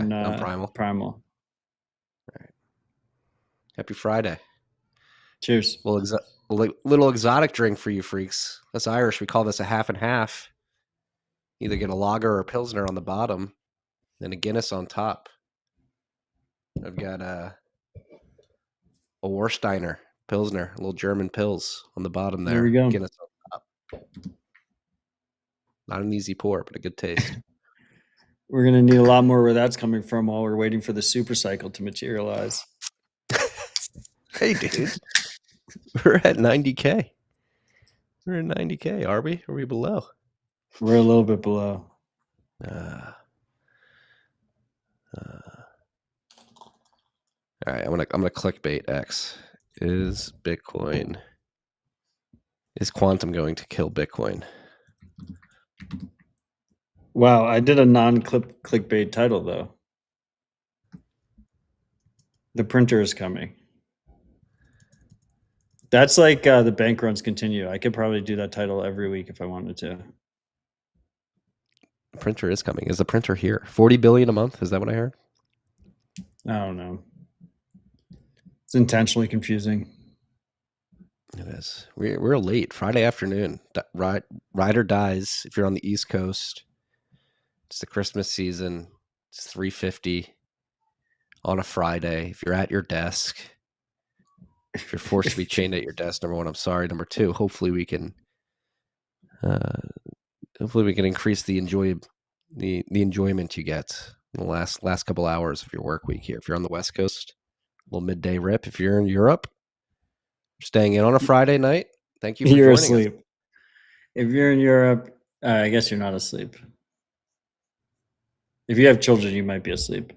on Primal. Primal. All right. Happy Friday. Cheers. Little exotic drink for you freaks. Us Irish, we call this a half and half. Either get a lager or a pilsner on the bottom, then a Guinness on top. I've got a Warsteiner pilsner, a little German pils on the bottom there. There we go. Guinness on top. Not an easy pour, but a good taste. We're going to need a lot more where that's coming from while we're waiting for the super cycle to materialize. Hey, dude. We're at 90K. We're at 90K. Are we? Are we below? We're a little bit below. All right, I'm gonna clickbait X. Is quantum going to kill Bitcoin? Wow, I did a non-clickbait title though. The printer is coming. That's like the bank runs continue. I could probably do that title every week if I wanted to. The printer is coming. Is the printer here? 40 billion a month? Is that what I heard? I don't know. It's intentionally confusing. It is. We're late. Friday afternoon. Rider dies. If you're on the East Coast, it's the Christmas season. It's 3:50 on a Friday. If you're at your desk, if you're forced to be chained at your desk, number one, I'm sorry. Number two, hopefully we can increase the enjoyment you get in the last couple hours of your work week here. If you're on the West Coast, a little midday rip. If you're in Europe, staying in on a Friday night, thank you for You're joining asleep. us. If you're in Europe, I guess you're not asleep. If you have children, you might be asleep.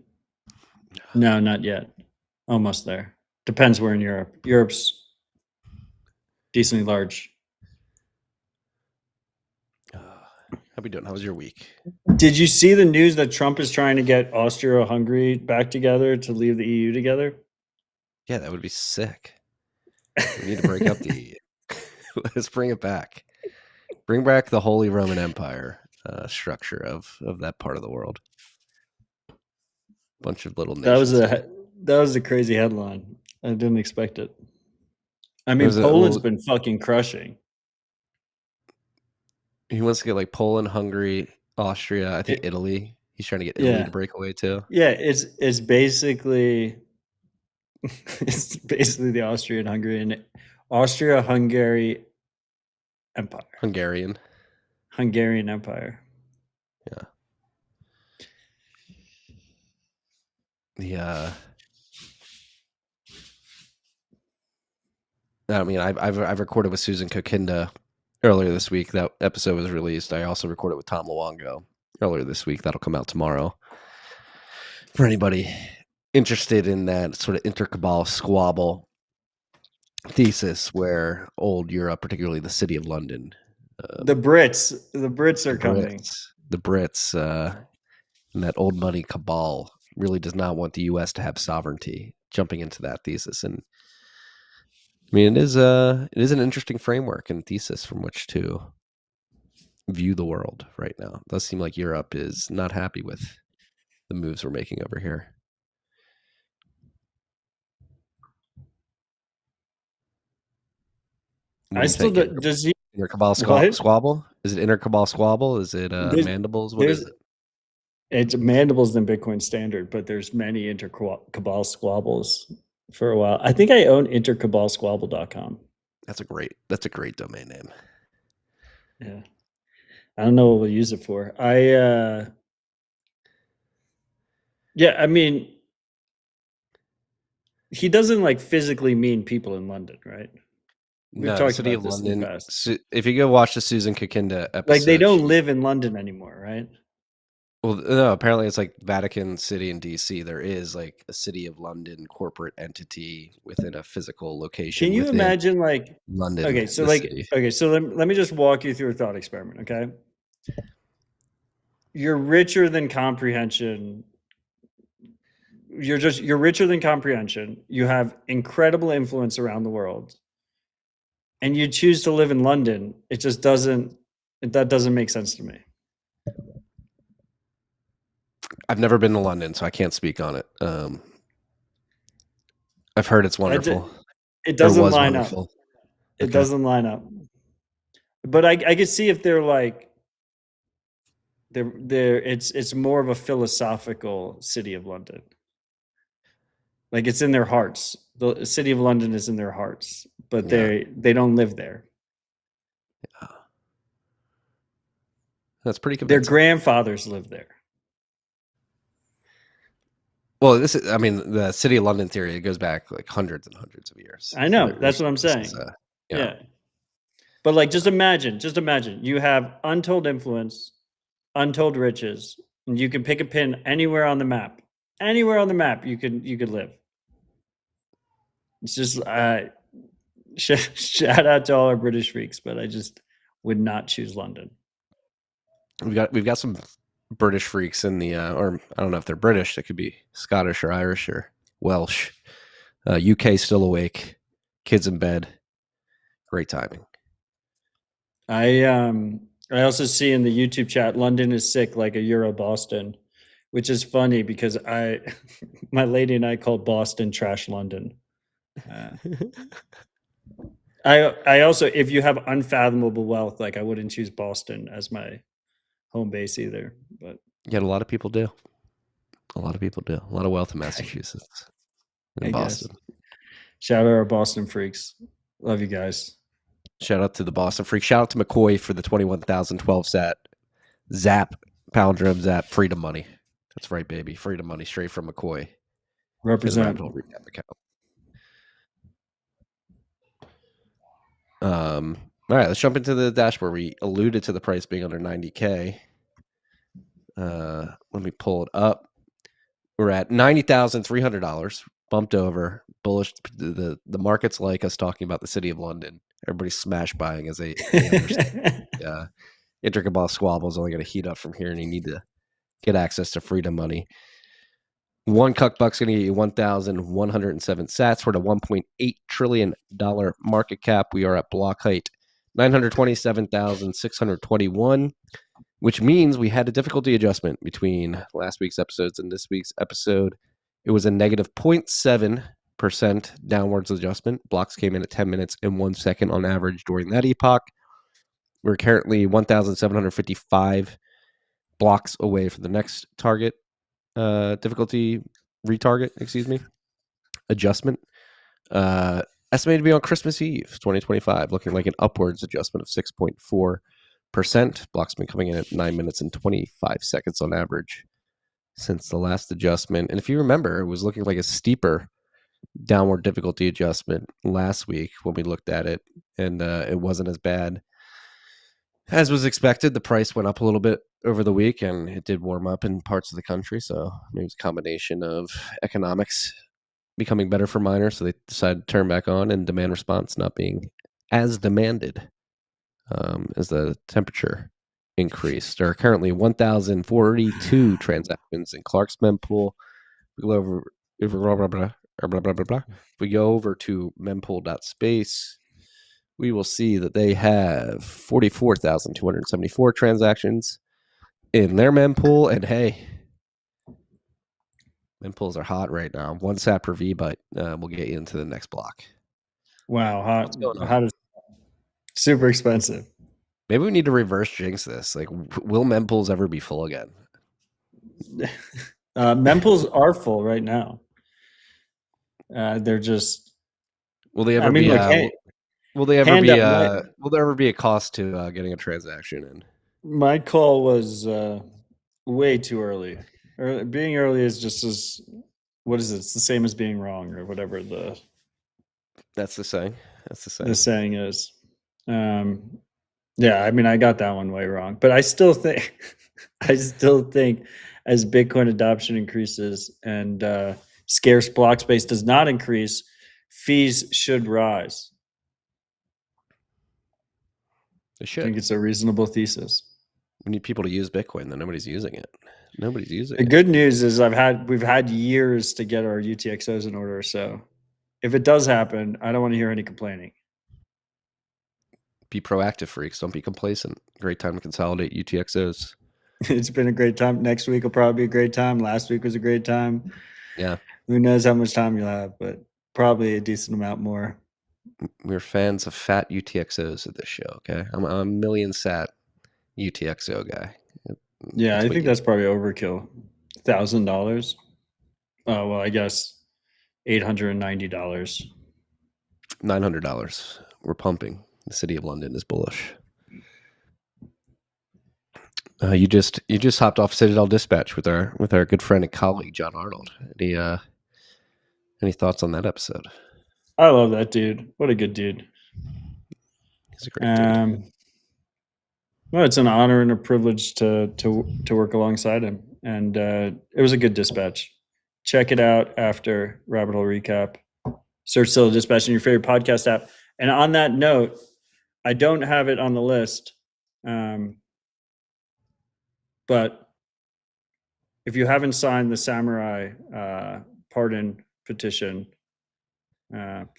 No, not yet. Almost there. Depends where in Europe. Europe's decently large. How we doing? How was your week? Did you see the news that Trump is trying to get Austria-Hungary back together to leave the EU together? Yeah, that would be sick. We need to break up the EU. Let's bring it back. Bring back the Holy Roman Empire structure of that part of the world. Bunch of little nations. That was a crazy headline. I didn't expect it. I mean, Poland's been fucking crushing. He wants to get like Poland, Hungary, Austria, I think Italy. He's trying to get Italy to break away too. Yeah, it's basically the Austria-Hungary Empire. Hungarian Empire. Yeah. I mean, I've recorded with Susan Kokinda earlier this week. That episode was released. I also recorded with Tom Luongo earlier this week. That'll come out tomorrow. For anybody interested in that sort of intercabal squabble thesis where old Europe, particularly the city of London, the Brits are coming. The Brits and that old money cabal really does not want the U.S. to have sovereignty. Jumping into that thesis, and I mean, it is an interesting framework and thesis from which to view the world right now. It does seem like Europe is not happy with the moves we're making over here. Does he intercabal squabble? Is it intercabal squabble? Is it mandibles? What is it? It's mandibles than Bitcoin standard, but there's many intercabal squabbles for a while. I think I own intercabalsquabble.com. That's a great domain name. Yeah. I don't know what we'll use it for. I mean, he doesn't like physically mean people in London, right? We've talked about this in the past. If you go watch the Susan Kokinda episode, like they don't live in London anymore, right? Well, no, apparently it's like Vatican City in DC. There is like a City of London corporate entity within a physical location. Can you imagine like London? Okay, so let me just walk you through a thought experiment, okay? You're richer than comprehension. You're richer than comprehension. You have incredible influence around the world. And you choose to live in London. That doesn't make sense to me. I've never been to London, so I can't speak on it. I've heard it's wonderful. It Or doesn't was line up. wonderful. It Okay. doesn't line up. But I could see if they're like it's more of a philosophical city of London. Like it's in their hearts. The city of London is in their hearts, but Yeah. they don't live there. That's pretty Their convincing. grandfathers live there. Well, I mean, the city of London theory, it goes back like hundreds and hundreds of years. I So know. That's what I'm saying. yeah. But like just imagine you have untold influence, untold riches, and you can pick a pin anywhere on the map. Anywhere on the map you could live. It's just shout out to all our British freaks, but I just would not choose London. We've got some British freaks in the or I don't know if they're British, they could be Scottish or Irish or Welsh. UK still awake, kids in bed. Great timing. I also see in the YouTube chat London is sick like a Euro Boston, which is funny because my lady and I call Boston trash London. I also, if you have unfathomable wealth, like I wouldn't choose Boston as my home base either. But Yet a lot of people do. A lot of people do. A lot of wealth in Massachusetts and Boston. Guess. Shout out our Boston freaks. Love you guys. Shout out to the Boston freak. Shout out to McCoy for the 21,012 Zap, Palindrome Zap, Freedom Money. That's right, baby. Freedom Money straight from McCoy. Represent. Recap account. All right, let's jump into the dashboard. We alluded to the price being under 90K. Let me pull it up. We're at $90,300, bumped over, bullish. The markets like us talking about the city of London. Everybody's smash buying as they understand. Intercabal squabble is only going to heat up from here, and you need to get access to freedom money. One cuck buck's going to get you 1,107 sats. We're at a $1.8 trillion market cap. We are at block height 927,621, which means we had a difficulty adjustment between last week's episodes and this week's episode. It was a negative 0.7% downwards adjustment. Blocks came in at 10 minutes and 1 second on average during that epoch. We're currently 1,755 blocks away from the next target difficulty adjustment. Estimated to be on Christmas Eve 2025, looking like an upwards adjustment of 6.4%. Blocks been coming in at 9 minutes and 25 seconds on average since the last adjustment. And if you remember, it was looking like a steeper downward difficulty adjustment last week when we looked at it, and it wasn't as bad as was expected. The price went up a little bit over the week, and it did warm up in parts of the country. So maybe it's a combination of economics becoming better for miners, so they decided to turn back on, and demand response not being as demanded as the temperature increased. There are currently 1,042 transactions in Clark's mempool. We go over if we go over to mempool.space, we will see that they have 44,274 transactions in their mempool. And hey, mempools are hot right now. 1 sat per V, but we'll get you into the next block. Wow, hot is super expensive. Maybe we need to reverse jinx this. Like, will mempools ever be full again? Mempools are full right now. They're just. Will they ever be? Will there ever be a cost to getting a transaction in? My call was way too early. Being early is just as what is it? It's the same as being wrong, or whatever That's the saying. The saying is. Yeah, I mean, I got that one way wrong, but I still think as Bitcoin adoption increases and scarce block space does not increase, fees should rise. They should. I think it's a reasonable thesis. We need people to use Bitcoin, though nobody's using it. The good news is we've had years to get our UTXOs in order. So if it does happen, I don't want to hear any complaining. Be proactive, freaks. Don't be complacent. Great time to consolidate UTXOs. It's been a great time. Next week will probably be a great time. Last week was a great time. Yeah, Who knows how much time you'll have, but probably a decent amount more. we're fans of fat UTXOs at this show. Okay, I'm a million sat UTXO guy. Yeah, That's I what think you that's probably overkill. $1,000. Oh well, I guess $890. $900. We're pumping. The city of London is bullish. You just hopped off Citadel Dispatch with our good friend and colleague John Arnold. Any thoughts on that episode? I love that dude. What a good dude. He's a great dude. Um, well, it's an honor and a privilege to work alongside him, and it was a good dispatch. Check it out after Rabbit Hole Recap. Search Citadel Dispatch in your favorite podcast app. And on that note, I don't have it on the list, but if you haven't signed the Samurai pardon petition,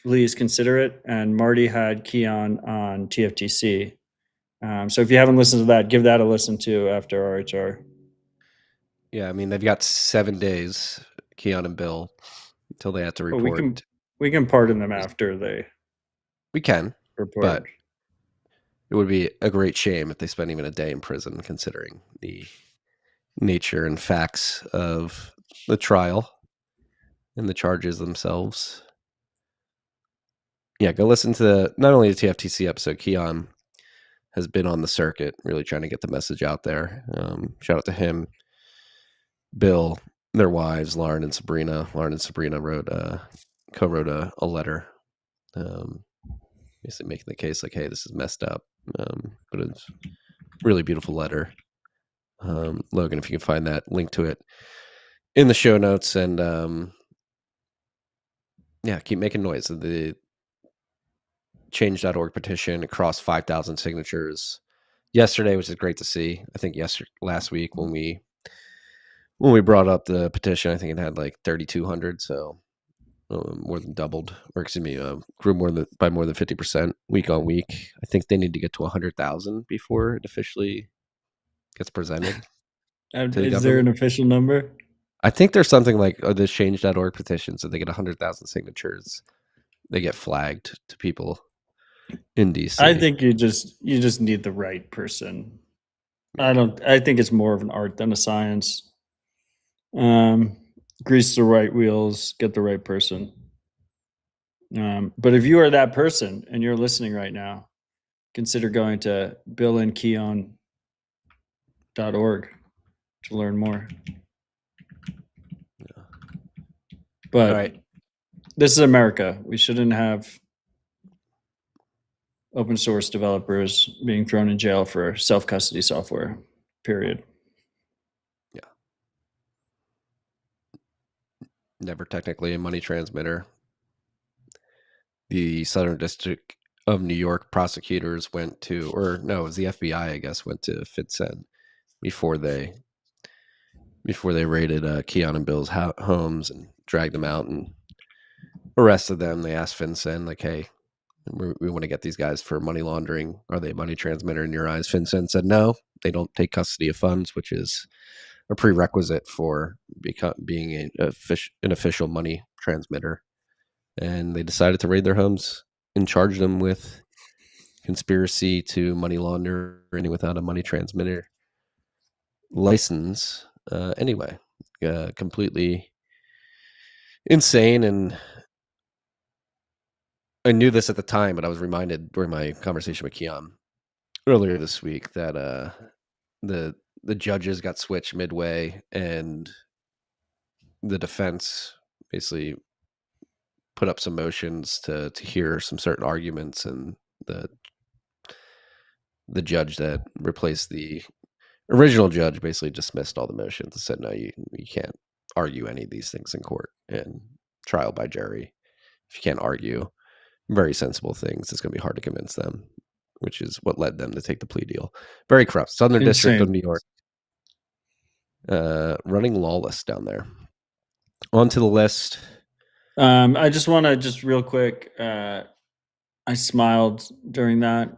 please consider it. And Marty had Keon on TFTC. So if you haven't listened to that, give that a listen to after RHR. Yeah, I mean they've got 7 days, Keon and Bill, until they have to But report. we can pardon them after they We can, report. but it would be a great shame if they spent even a day in prison, considering the nature and facts of the trial and the charges themselves. Yeah, go listen to not only the TFTC episode. Keon has been on the circuit, really trying to get the message out there. Shout out to him, Bill, their wives, Lauren and Sabrina. Lauren and Sabrina co-wrote a letter, basically making the case like, "Hey, this is messed up," but it's a really beautiful letter. Logan, if you can find that link to it in the show notes, and yeah, keep making noise. The change.org petition across 5,000 signatures yesterday, which is great to see. I think last week when we brought up the petition, I think it had like 3,200, so more than doubled, or excuse me, grew by more than 50% week on week. I think they need to get to 100,000 before it officially gets presented to the Is there an government. official number? I think there's something like this change.org petition, so they get 100,000 signatures, they get flagged to people in I DC. think you just need the right person. I think it's more of an art than a science. Grease the right wheels, get the right person. But if you are that person and you're listening right now, consider going to billandkeon.org to learn more. But All right. this is America. We shouldn't have open source developers being thrown in jail for self-custody software, period. Yeah. Never technically a money transmitter. The Southern District of New York prosecutors went to, or no, it was the FBI, I guess, went to FinCEN before they raided Keon and Bill's homes and dragged them out and arrested them. They asked FinCEN, like, "Hey, we want to get these guys for money laundering. Are they a money transmitter in your eyes?" FinCEN said no. They don't take custody of funds, which is a prerequisite for being an official money transmitter. And they decided to raid their homes and charge them with conspiracy to money laundering without a money transmitter license. Anyway, completely insane. And I knew this at the time, but I was reminded during my conversation with Keon earlier this week that the judges got switched midway, and the defense basically put up some motions to hear some certain arguments, and the judge that replaced the original judge basically dismissed all the motions and said, "No, you can't argue any of these things in court and trial by jury. If you can't argue very sensible things, it's going to be hard to convince them," which is what led them to take the plea deal. Very corrupt. Southern District of Insane. New York, running lawless down there. On to the list. I just want to just real quick. I smiled during that.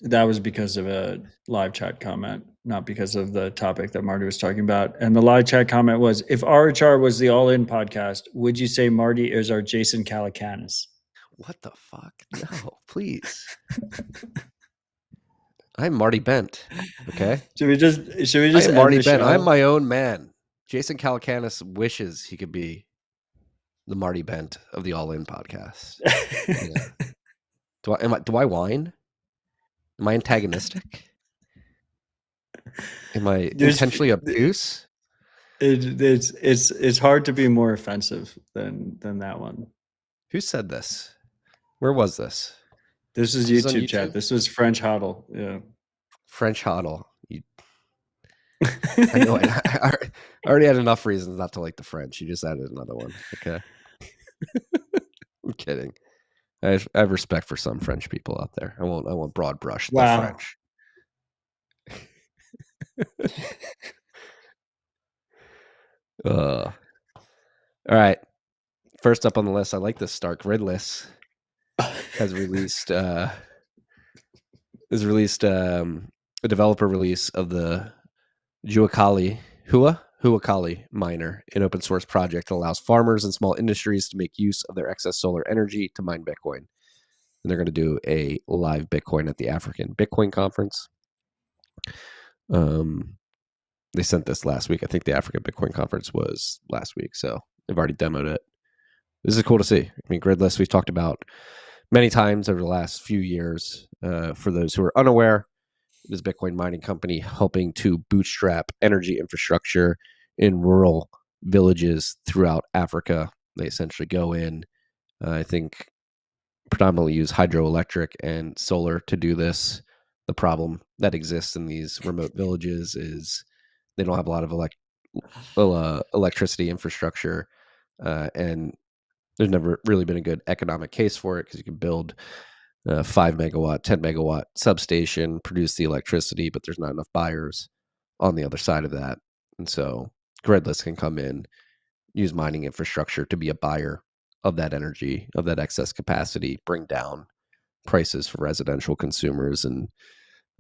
That was because of a live chat comment, not because of the topic that Marty was talking about. And the live chat comment was, if RHR was the All In podcast, would you say Marty is our Jason Calacanis? What the fuck? No, please. I'm Marty Bent. Okay. Should we just I am end Marty the Bent. I'm show? my own man. Jason Calacanis wishes he could be the Marty Bent of the All In podcast. Yeah. Do I whine? Am I antagonistic? Am I intentionally obtuse? It's hard to be more offensive than that one. Who said this? Where was this? This is This is on YouTube chat. YouTube? This was French Hodl. Yeah. French Hodl. I know. I already had enough reasons not to like the French. You just added another one. Okay. I'm kidding. I have respect for some French people out there. I won't broad brush the Wow. French. All right. First up on the list, I like this start. Gridless has released a developer release of the Huacali miner, an open source project that allows farmers and small industries to make use of their excess solar energy to mine Bitcoin. And they're going to do a live Bitcoin at the African Bitcoin conference. They sent this last week. I think the African Bitcoin conference was last week, so they've already demoed it. This is cool to see. I mean, Gridless, we've talked about many times over the last few years. For those who are unaware, it is a Bitcoin mining company helping to bootstrap energy infrastructure in rural villages throughout Africa. They essentially go in, I think, predominantly use hydroelectric and solar to do this. The problem that exists in these remote villages is they don't have a lot of electricity infrastructure, and there's never really been a good economic case for it because you can build a 5 megawatt, 10 megawatt substation, produce the electricity, but there's not enough buyers on the other side of that. And so Gridless can come in, use mining infrastructure to be a buyer of that energy, of that excess capacity, bring down prices for residential consumers, and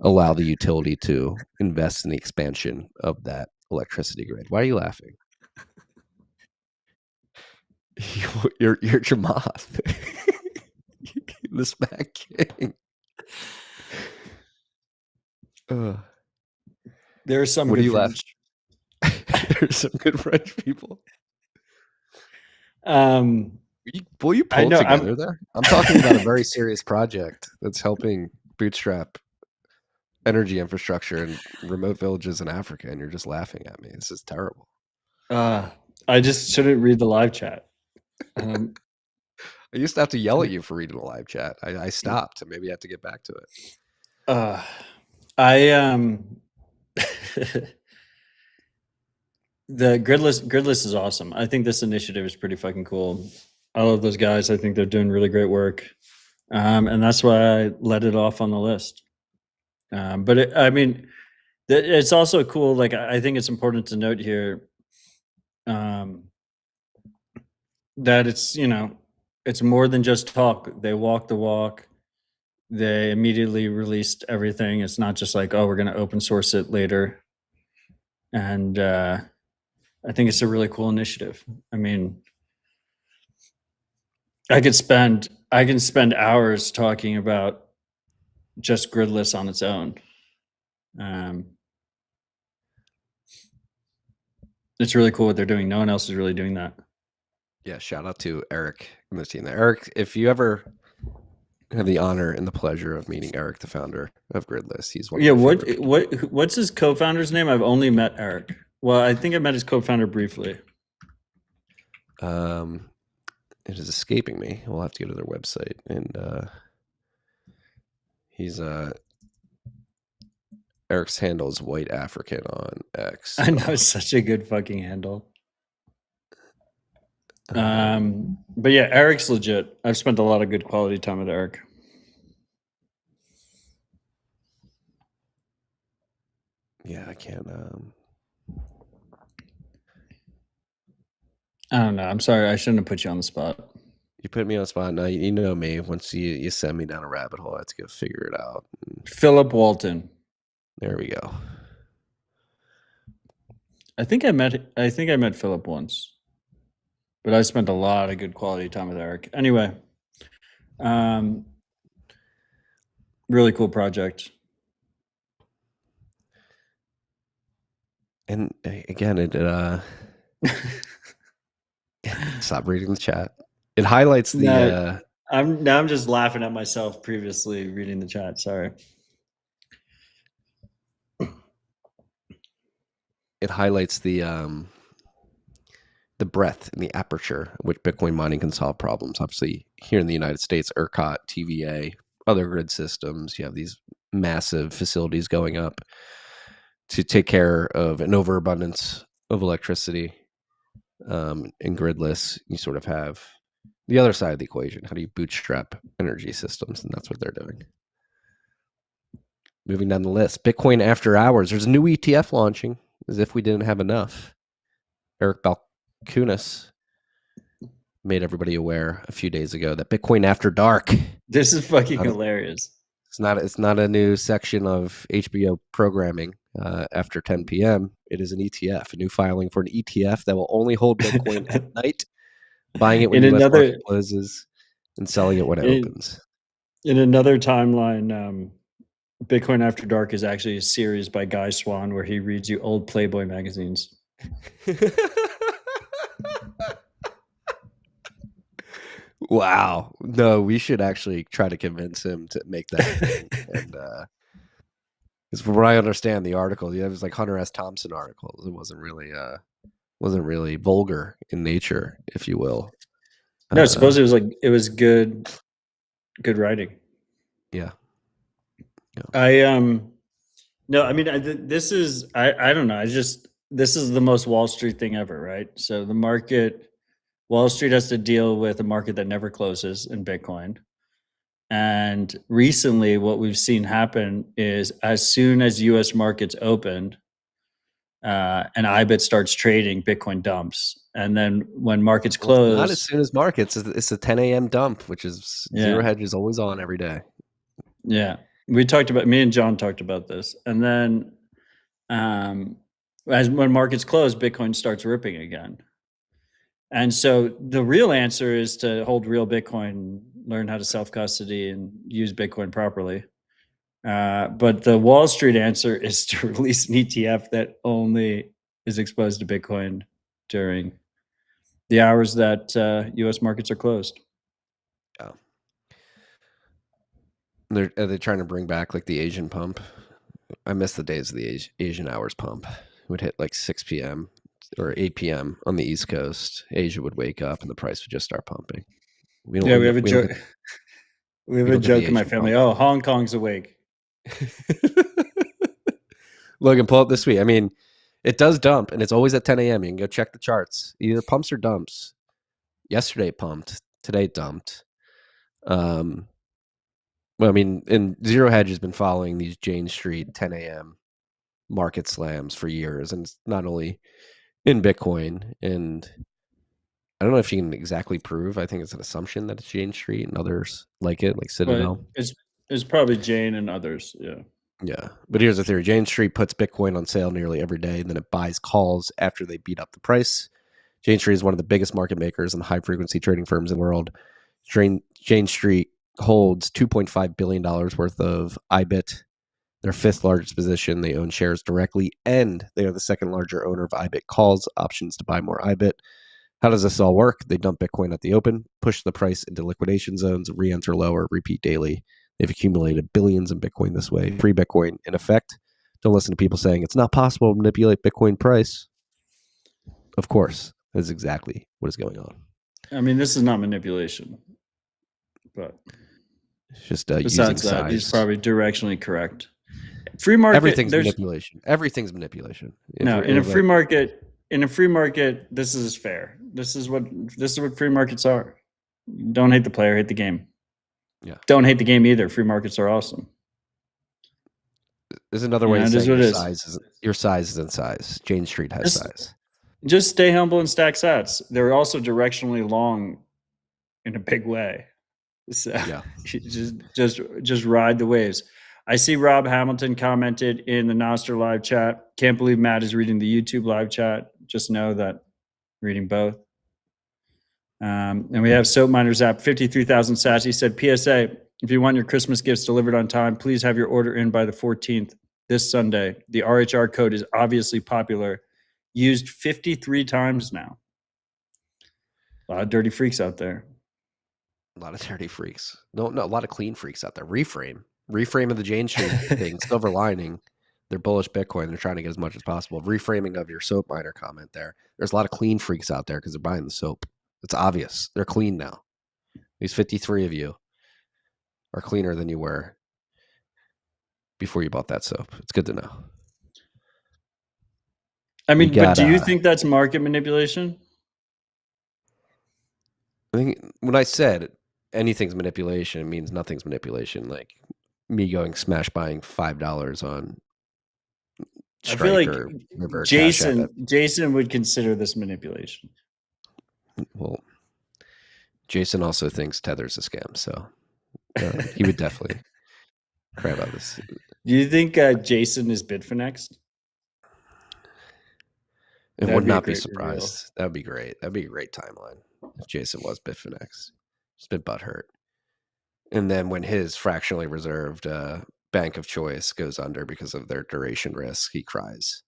allow the utility to invest in the expansion of that electricity grid. Why are you laughing? You're Chamath. The Smack King. There are some What do good you laugh? French. There's some good French people. Will you I pull it know. together there? I'm talking about a very serious project that's helping bootstrap energy infrastructure in remote villages in Africa, and you're just laughing at me. This is terrible. I just shouldn't read the live chat. I used to have to yell at you for reading the live chat. I stopped, and maybe I have to get back to it. The Gridless is awesome. I think this initiative is pretty fucking cool. I love those guys. I think they're doing really great work, and that's why I let it off on the list. But it's also cool. Like, I think it's important to note here that it's more than just talk. They walk the walk. They immediately released everything. It's not just like, oh, we're going to open source it later. And I think it's a really cool initiative. I mean, I can spend hours talking about just Gridless on its own. It's really cool what they're doing. No one else is really doing that. Yeah, shout out to Eric and the team there. Eric, if you ever have the honor and the pleasure of meeting Eric, the founder of Gridless, he's one of my favorite people. What's his co-founder's name? I've only met Eric. Well, I think I met his co-founder briefly. It is escaping me. We'll have to go to their website, and he's Eric's handle is White African on X. So. I know, it's such a good fucking handle. But yeah, Eric's legit. I've spent a lot of good quality time with Eric. Yeah, I can't. I don't know. I'm sorry. I shouldn't have put you on the spot. You put me on the spot now. You know me. Once you send me down a rabbit hole, I have to go figure it out. Philip Walton. There we go. I think I met Philip once, but I spent a lot of good quality time with Eric. Anyway, really cool project. And again, it stop reading the chat. It highlights the. No, I'm just laughing at myself previously reading the chat. Sorry. It highlights the breadth and the aperture in which Bitcoin mining can solve problems. Obviously, here in the United States, ERCOT, TVA, other grid systems, you have these massive facilities going up to take care of an overabundance of electricity. In Gridless, you sort of have the other side of the equation. How do you bootstrap energy systems? And that's what they're doing. Moving down the list, Bitcoin after hours. There's a new ETF launching, as if we didn't have enough. Eric Balkunas made everybody aware a few days ago that Bitcoin after dark. This is fucking hilarious. It's not a new section of HBO programming after 10 p.m. It is an ETF, a new filing for an ETF that will only hold Bitcoin at night, buying it when the U.S. market closes, and selling it when it opens. In another timeline, Bitcoin After Dark is actually a series by Guy Swan where he reads you old Playboy magazines. Wow. No, we should actually try to convince him to make that thing. And because from what I understand, the article, it was like Hunter S. Thompson articles. It wasn't really vulgar in nature, if you will. No, I suppose it was good writing. Yeah. No, I mean, this is I don't know. This is the most Wall Street thing ever, right? So the market. Wall Street has to deal with a market that never closes in Bitcoin. And recently, what we've seen happen is as soon as US markets opened and IBIT starts trading, Bitcoin dumps. And then when markets close. Not as soon as markets. It's a 10 a.m. dump, which is Zero Hedge is always on every day. Yeah. Me and John talked about this. And then when markets close, Bitcoin starts ripping again. And so the real answer is to hold real Bitcoin, learn how to self-custody and use Bitcoin properly. But the Wall Street answer is to release an ETF that only is exposed to Bitcoin during the hours that U.S. markets are closed. Yeah. Are they trying to bring back like the Asian pump? I miss the days of the Asian hours pump. It would hit like 6 p.m. or 8 p.m. on the East Coast. Asia would wake up and the price would just start pumping. We have a joke. We have a joke in my family. Pump. Oh, Hong Kong's awake. Logan, pull up this week. I mean, it does dump, and it's always at 10 a.m. You can go check the charts. Either pumps or dumps. Yesterday it pumped. Today it dumped. Well, I mean, and Zero Hedge has been following these Jane Street 10 a.m. market slams for years, and it's not only in Bitcoin, and I don't know if you can exactly prove. I think it's an assumption that it's Jane Street and others like it, like Citadel. It's probably Jane and others, yeah. Yeah, but here's the theory. Jane Street puts Bitcoin on sale nearly every day, and then it buys calls after they beat up the price. Jane Street is one of the biggest market makers and high-frequency trading firms in the world. Jane Street holds $2.5 billion worth of IBIT, their fifth largest position. They own shares directly, and they are the second larger owner of IBIT calls, options to buy more IBIT. How does this all work? They dump Bitcoin at the open, push the price into liquidation zones, re-enter lower, repeat daily. They've accumulated billions in Bitcoin this way. Free Bitcoin, in effect. Don't listen to people saying it's not possible to manipulate Bitcoin price. Of course, that's exactly what is going on. I mean, this is not manipulation, but it's just besides using that, size. He's probably directionally correct. Free market. Everything's manipulation. Everything's manipulation. In a free market, this is fair. This is what free markets are. Don't hate the player, hate the game. Yeah. Don't hate the game either. Free markets are awesome. There's another way to say your size is in size. Jane Street has size. Just stay humble and stack sats. They're also directionally long in a big way. So Yeah. just ride the waves. I see Rob Hamilton commented in the Nostr live chat. Can't believe Matt is reading the YouTube live chat. Just know that I'm reading both. And we have Soap Miners app, 53,000 sats. He said, PSA, if you want your Christmas gifts delivered on time, please have your order in by the 14th this Sunday. The RHR code is obviously popular, used 53 times now. A lot of dirty freaks out there. A lot of dirty freaks. No, a lot of clean freaks out there. Reframe of the Jane Street thing. Silver lining. They're bullish Bitcoin. They're trying to get as much as possible. Reframing of your soap miner comment there. There's a lot of clean freaks out there because they're buying the soap. It's obvious. They're clean now. These 53 of you are cleaner than you were before you bought that soap. It's good to know. I mean, but do you think that's market manipulation? I think when I said anything's manipulation, it means nothing's manipulation. Like me going smash buying $5 on Strike, I feel like or River, Jason would consider this manipulation. Well, Jason also thinks Tether's a scam, so he would definitely cry about this. Do you think Jason is Bitfinex? I would not be surprised. That would be great. That'd be a great timeline if Jason was Bitfinex. Just been butthurt. And then when his fractionally reserved bank of choice goes under because of their duration risk, he cries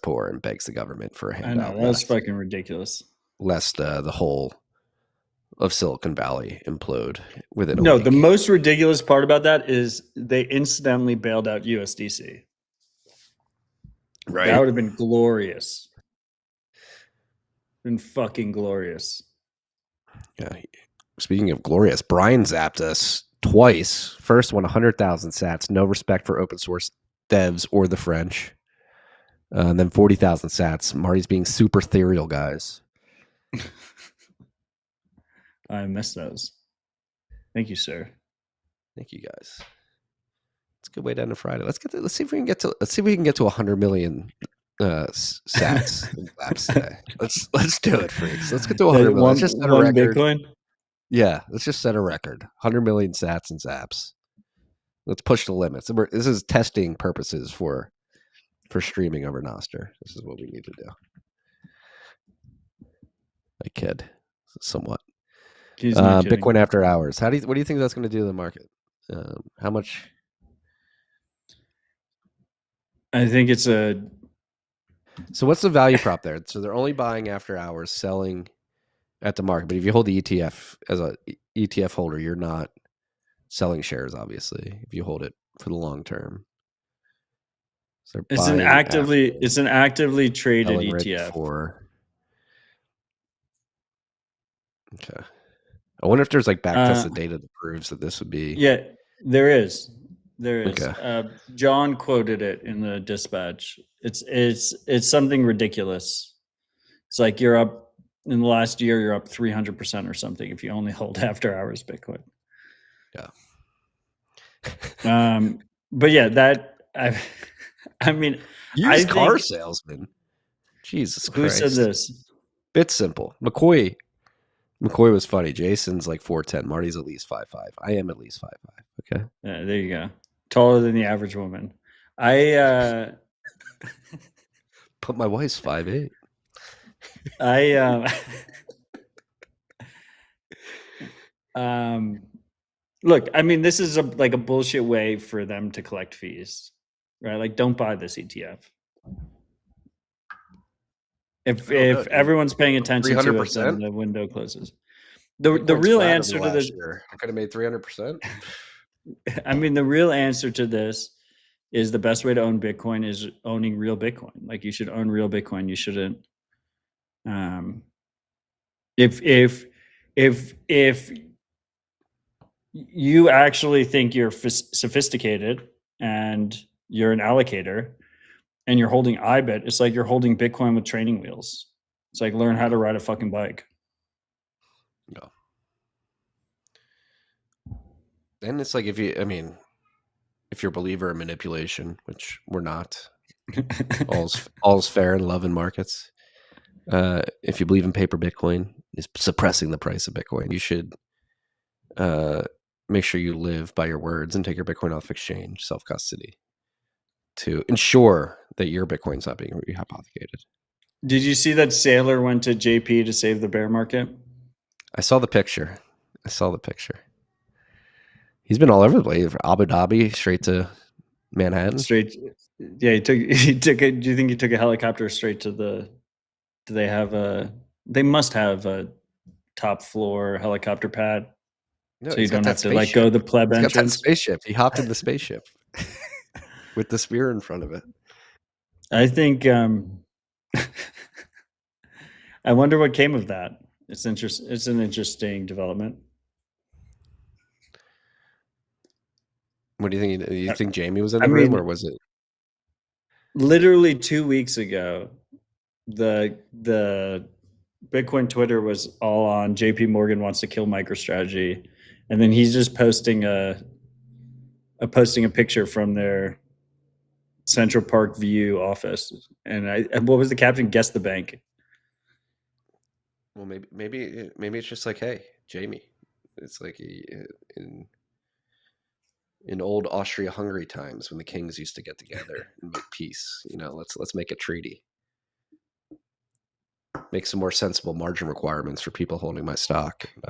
poor and begs the government for a handout. I know, that's fucking ridiculous. Lest the whole of Silicon Valley implode within a week. The most ridiculous part about that is they incidentally bailed out USDC. Right. That would have been glorious. Been fucking glorious. Yeah. Speaking of glorious, Brian zapped us twice. First one, 100,000 sats. No respect for open source devs or the French. And then 40,000 sats. Marty's being super ethereal, guys. I missed those. Thank you, sir. Thank you, guys. It's a good way to end a Friday. Let's see if we can get to 100 million sats in laps today. Let's do it, freaks. Let's get to 100 million. Let's just set a record. Bitcoin? Yeah, let's just set a record. 100 million sats and zaps. Let's push the limits. This is testing purposes for streaming over Nostr. This is what we need to do. I kid, somewhat. Bitcoin after hours. What do you think that's going to do to the market? How much? I think it's So what's the value prop there? So they're only buying after hours, selling at the market. But if you hold the ETF as a ETF holder, you're not selling shares, obviously, if you hold it for the long term. So it's an actively traded ETF. Okay. I wonder if there's like backtested data that proves that this would be. Yeah, there is. Okay. John quoted it in the dispatch. It's something ridiculous. It's like you're up in the last year, you're up 300% or something if you only hold after hours Bitcoin. Yeah. But yeah, I mean, used car salesman. Jesus Christ. Who said this? Bit simple. McCoy was funny. Jason's like 4'10". Marty's at least 5'5". I am at least 5'5". Okay. Yeah, there you go. Taller than the average woman. But my wife's 5'8". Look, I mean, this is a bullshit way for them to collect fees, right? Like, don't buy this ETF. If everyone's paying attention 300%? To it, then the window closes. The real answer to this, I could have made 300%. I mean, the real answer to this is the best way to own Bitcoin is owning real Bitcoin. Like, you should own real Bitcoin. You shouldn't. If you actually think you're sophisticated and you're an allocator and you're holding IBIT, it's like you're holding Bitcoin with training wheels. It's like learn how to ride a fucking bike. No. And it's like if you're a believer in manipulation, which we're not, all's fair in love and markets. If you believe in paper Bitcoin, is suppressing the price of Bitcoin. You should make sure you live by your words and take your Bitcoin off exchange, self-custody, to ensure that your Bitcoin's not being rehypothecated. Did you see that Sailor went to JP to save the bear market? I saw the picture. He's been all over the place. Abu Dhabi, straight to Manhattan. Straight, yeah. He took. Do you think he took a helicopter straight to the? Do they have a? They must have a top floor helicopter pad, No, so you he's got don't that have to like go the pleb He's got that entrance. spaceship. He hopped in the spaceship with the spear in front of it. I think. I wonder what came of that. It's an interesting development. What do you think? You think Jamie was in the room, or was it? Literally 2 weeks ago, the Bitcoin Twitter was all on JP Morgan wants to kill MicroStrategy, and then he's just posting a picture from their Central Park View office. And what was the caption? Guess the bank. Well, maybe it's just like, hey, Jamie. It's like in old Austria-Hungary times when the kings used to get together and make peace. Let's make a treaty. Make some more sensible margin requirements for people holding my stock. And,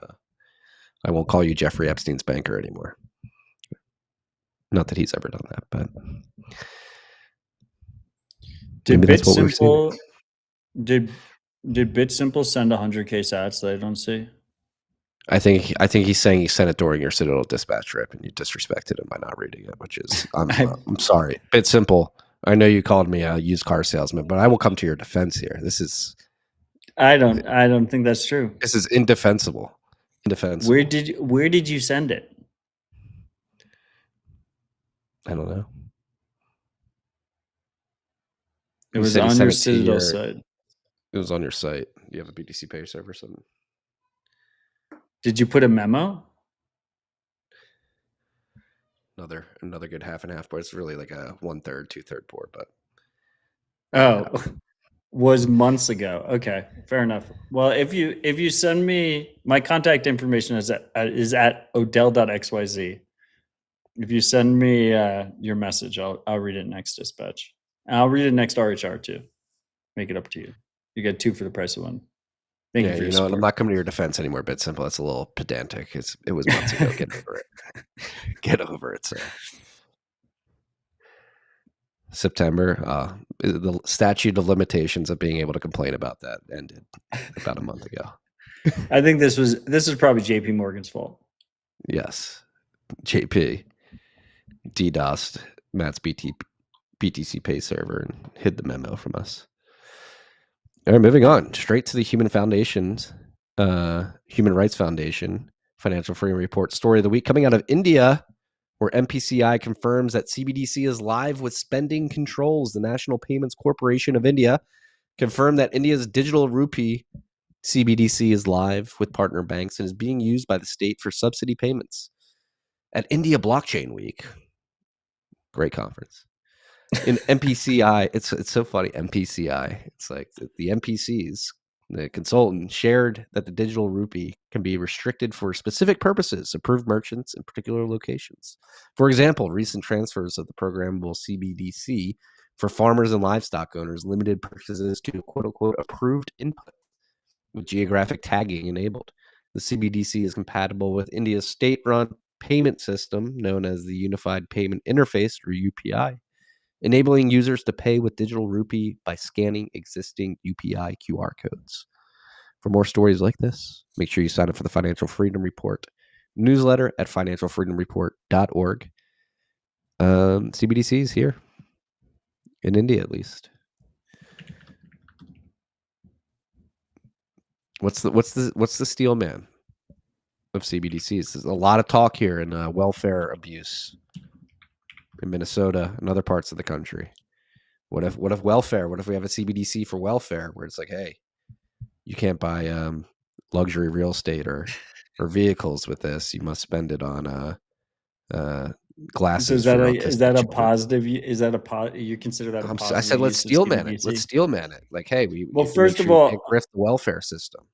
I won't call you Jeffrey Epstein's banker anymore. Not that he's ever done that, but did BitSimple did BitSimple send 100K sats that I don't see? I think he's saying he sent it during your Citadel dispatch trip, and you disrespected him by not reading it, which is I'm sorry. BitSimple, I know you called me a used car salesman, but I will come to your defense here. This is I don't think that's true. This is indefensible. Where did you send it? I don't know. It was on your Citadel site. It was on your site. You have a BTC Pay server or something? Did you put a memo? Another good half and half, but it's really like a 1/3, 2/3 board. But was months ago. Okay, fair enough. Well, if you send me, my contact information is at odell.xyz. If you send me your message, I'll read it next dispatch. And I'll read it next RHR too. Make it up to you. You get 2 for the price of 1. Thank you for your support. I'm not coming to your defense anymore, BitSimple. That's a little pedantic. It was months ago. Get over it. Get over it, sir. September, the statute of limitations of being able to complain about that ended about a month ago. I think this was probably JP Morgan's fault. Yes. JP DDoSed Matt's BTC Pay server and hid the memo from us. All right, moving on straight to the Human Rights Foundation Financial Freedom Report story of the week coming out of India, where NPCI confirms that CBDC is live with spending controls. The National Payments Corporation of India confirmed that India's digital rupee CBDC is live with partner banks and is being used by the state for subsidy payments. At India Blockchain Week, great conference. In NPCI, it's so funny. NPCI, it's like the NPCs, the consultant shared that the digital rupee can be restricted for specific purposes, approved merchants in particular locations. For example, recent transfers of the programmable CBDC for farmers and livestock owners limited purchases to quote-unquote approved input with geographic tagging enabled. The CBDC is compatible with India's state-run payment system known as the Unified Payment Interface, or UPI, enabling users to pay with digital rupee by scanning existing UPI QR codes. For more stories like this, make sure you sign up for the Financial Freedom Report newsletter at financialfreedomreport.org. CBDC is here in India, at least. What's the steel man of CBDCs? There's a lot of talk here in welfare abuse in Minnesota and other parts of the country. What if welfare? What if we have a CBDC for welfare where it's like, hey, you can't buy luxury real estate or vehicles with this. You must spend it on glasses. So is that a positive? Is that you consider that a positive? I said let's steel man it. Let's steel man it. Like, hey, first of all, grift the welfare system.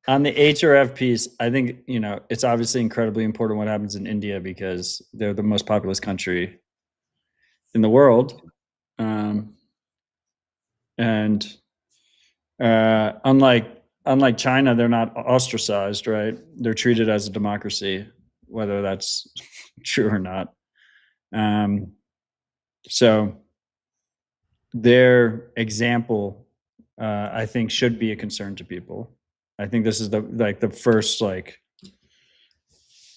On the HRF piece, I think, it's obviously incredibly important what happens in India because they're the most populous country in the world. And unlike China, they're not ostracized, right? They're treated as a democracy, whether that's true or not. So their example, I think, should be a concern to people. I think this is the first, I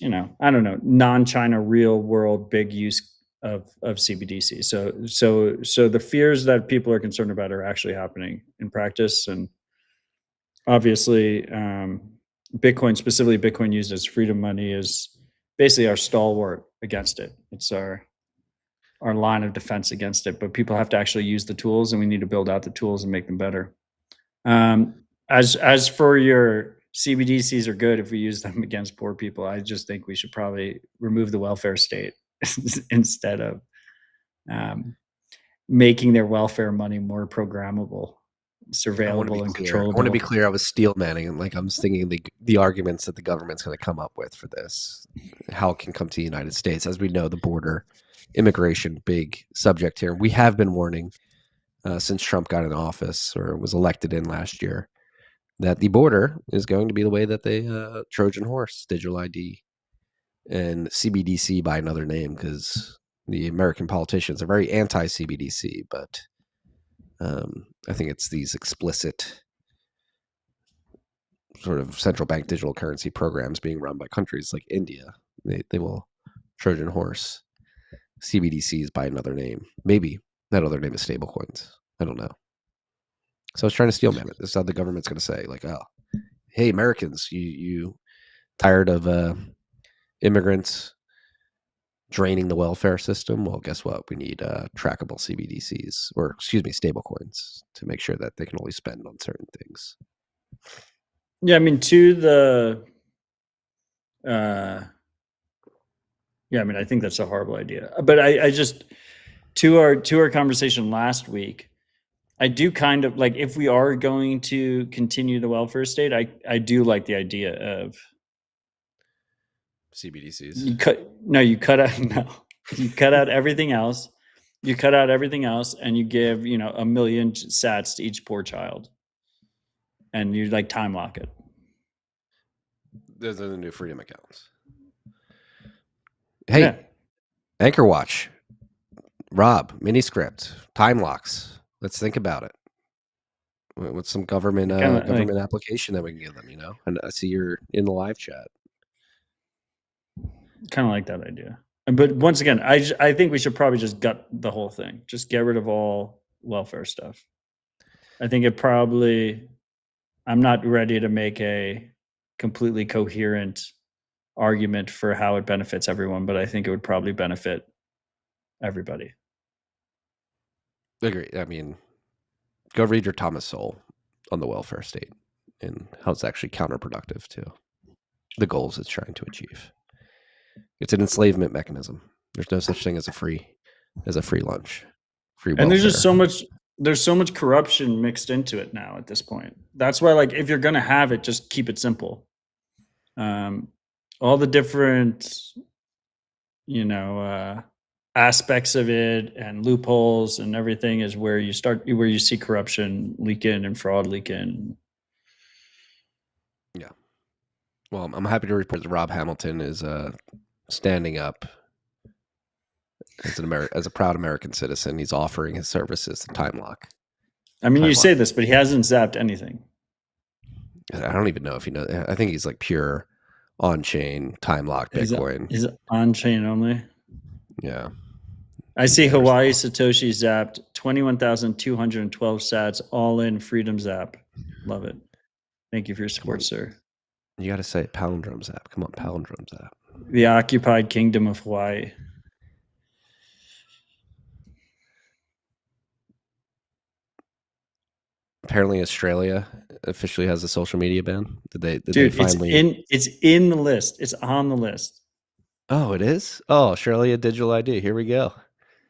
don't know, non-China real world big use of CBDC. So the fears that people are concerned about are actually happening in practice. And obviously, Bitcoin, specifically Bitcoin used as freedom money, is basically our stalwart against it. It's our line of defense against it. But people have to actually use the tools, and we need to build out the tools and make them better. As for your CBDCs are good if we use them against poor people, I just think we should probably remove the welfare state instead of making their welfare money more programmable, surveillable, and controllable. I want to be clear. I was steel manning, and I was thinking the arguments that the government's going to come up with for this, how it can come to the United States. As we know, the border, immigration, big subject here. We have been warning since Trump got in office or was elected in last year that the border is going to be the way that they Trojan horse digital ID and CBDC by another name, because the American politicians are very anti-CBDC, but I think it's these explicit sort of central bank digital currency programs being run by countries like India. They will Trojan horse CBDCs by another name. Maybe that other name is stablecoins. I don't know. So I was trying to steel man it. This is how the government's going to say, oh, hey, Americans, you tired of immigrants draining the welfare system? Well, guess what? We need trackable CBDCs, or stablecoins, to make sure that they can only spend on certain things. Yeah, I mean, I think that's a horrible idea. But I just, to our conversation last week, I do kind of like, if we are going to continue the welfare state, I do like the idea of CBDCs. You cut out everything else. You cut out everything else, and you give 1 million sats to each poor child, and you time lock it. Those are the new freedom accounts. Hey, yeah. Anchor Watch, Rob, mini script, time locks. Let's think about it. What's some government application that we can give them? And I see you're in the live chat. Kind of like that idea. But once again, I think we should probably just gut the whole thing. Just get rid of all welfare stuff. I think I'm not ready to make a completely coherent argument for how it benefits everyone, but I think it would probably benefit everybody. Agree. I mean, go read your Thomas Sowell on the welfare state and how it's actually counterproductive to the goals it's trying to achieve. It's an enslavement mechanism. There's no such thing as a free lunch, free welfare. And there's just so much corruption mixed into it now at this point. That's why, if you're going to have it, just keep it simple. All the different, aspects of it and loopholes and everything is where you see corruption leak in and fraud leak in. Yeah. Well, I'm happy to report that Rob Hamilton is standing up as a proud American citizen. He's offering his services to time lock. I mean, you say this, but he hasn't zapped anything. I don't even know if he knows. I think he's pure on-chain time lock Bitcoin. Is it on-chain only? Yeah. I see Hawaii Satoshi zapped 21,212 sats, all in Freedom Zap. Love it. Thank you for your support, sir. You got to say it, Palindrome Zap. Come on, Palindrome Zap. The occupied kingdom of Hawaii. Apparently, Australia officially has a social media ban. Did they finally? It's in the list. It's on the list. Oh, it is. Oh, Australia digital ID. Here we go.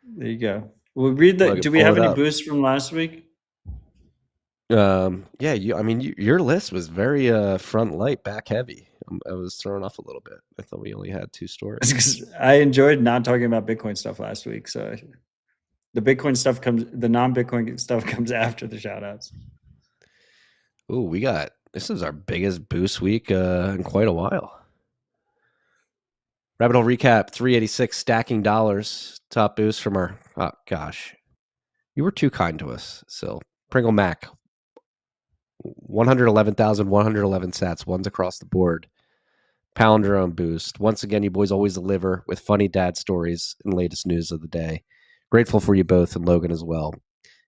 There you go. We'll read that. Do we have any boosts from last week? Yeah, your list was very front light, back heavy. I was thrown off a little bit. I thought we only had 2 stories. I enjoyed not talking about Bitcoin stuff last week. So the non-Bitcoin stuff comes after the shout outs. Ooh, this is our biggest boost week in quite a while. Rabbit Hole recap 386 stacking dollars. Top boost from our, oh gosh, you were too kind to us. So Pringle Mac, 111,111 sats, ones across the board. Palindrome boost. Once again, you boys always deliver with funny dad stories and latest news of the day. Grateful for you both and Logan as well.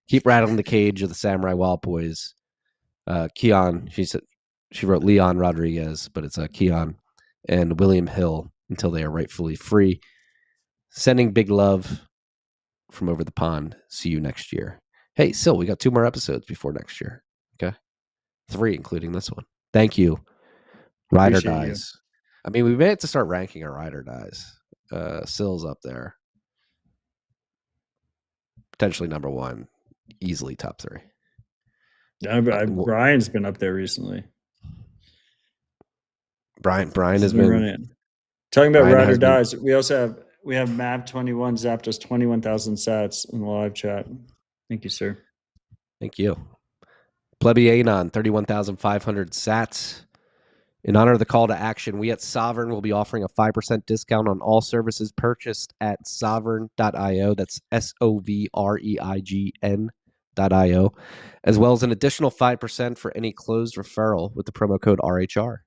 Keep rattling the cage of the Samurai Wild Boys. Keon, she wrote Leon Rodriguez, but it's Keon and William Hill until they are rightfully free. Sending big love from over the pond. See you next year. Hey, Sil, we got 2 more episodes before next year. Okay. 3, including this one. Thank you. Ride or dies. I mean, we may have to start ranking our ride or dies. Sil's up there. Potentially number 1. Easily top 3. Brian's been up there recently. Brian has been running. Talking about ride or dies. We have Mav21 zapped us 21,000 sats in the live chat. Thank you, sir. Thank you. Plebby Anon, 31,500 sats. In honor of the call to action, we at Sovereign will be offering a 5% discount on all services purchased at sovereign.io. That's SOVREIGN.io, as well as an additional 5% for any closed referral with the promo code RHR.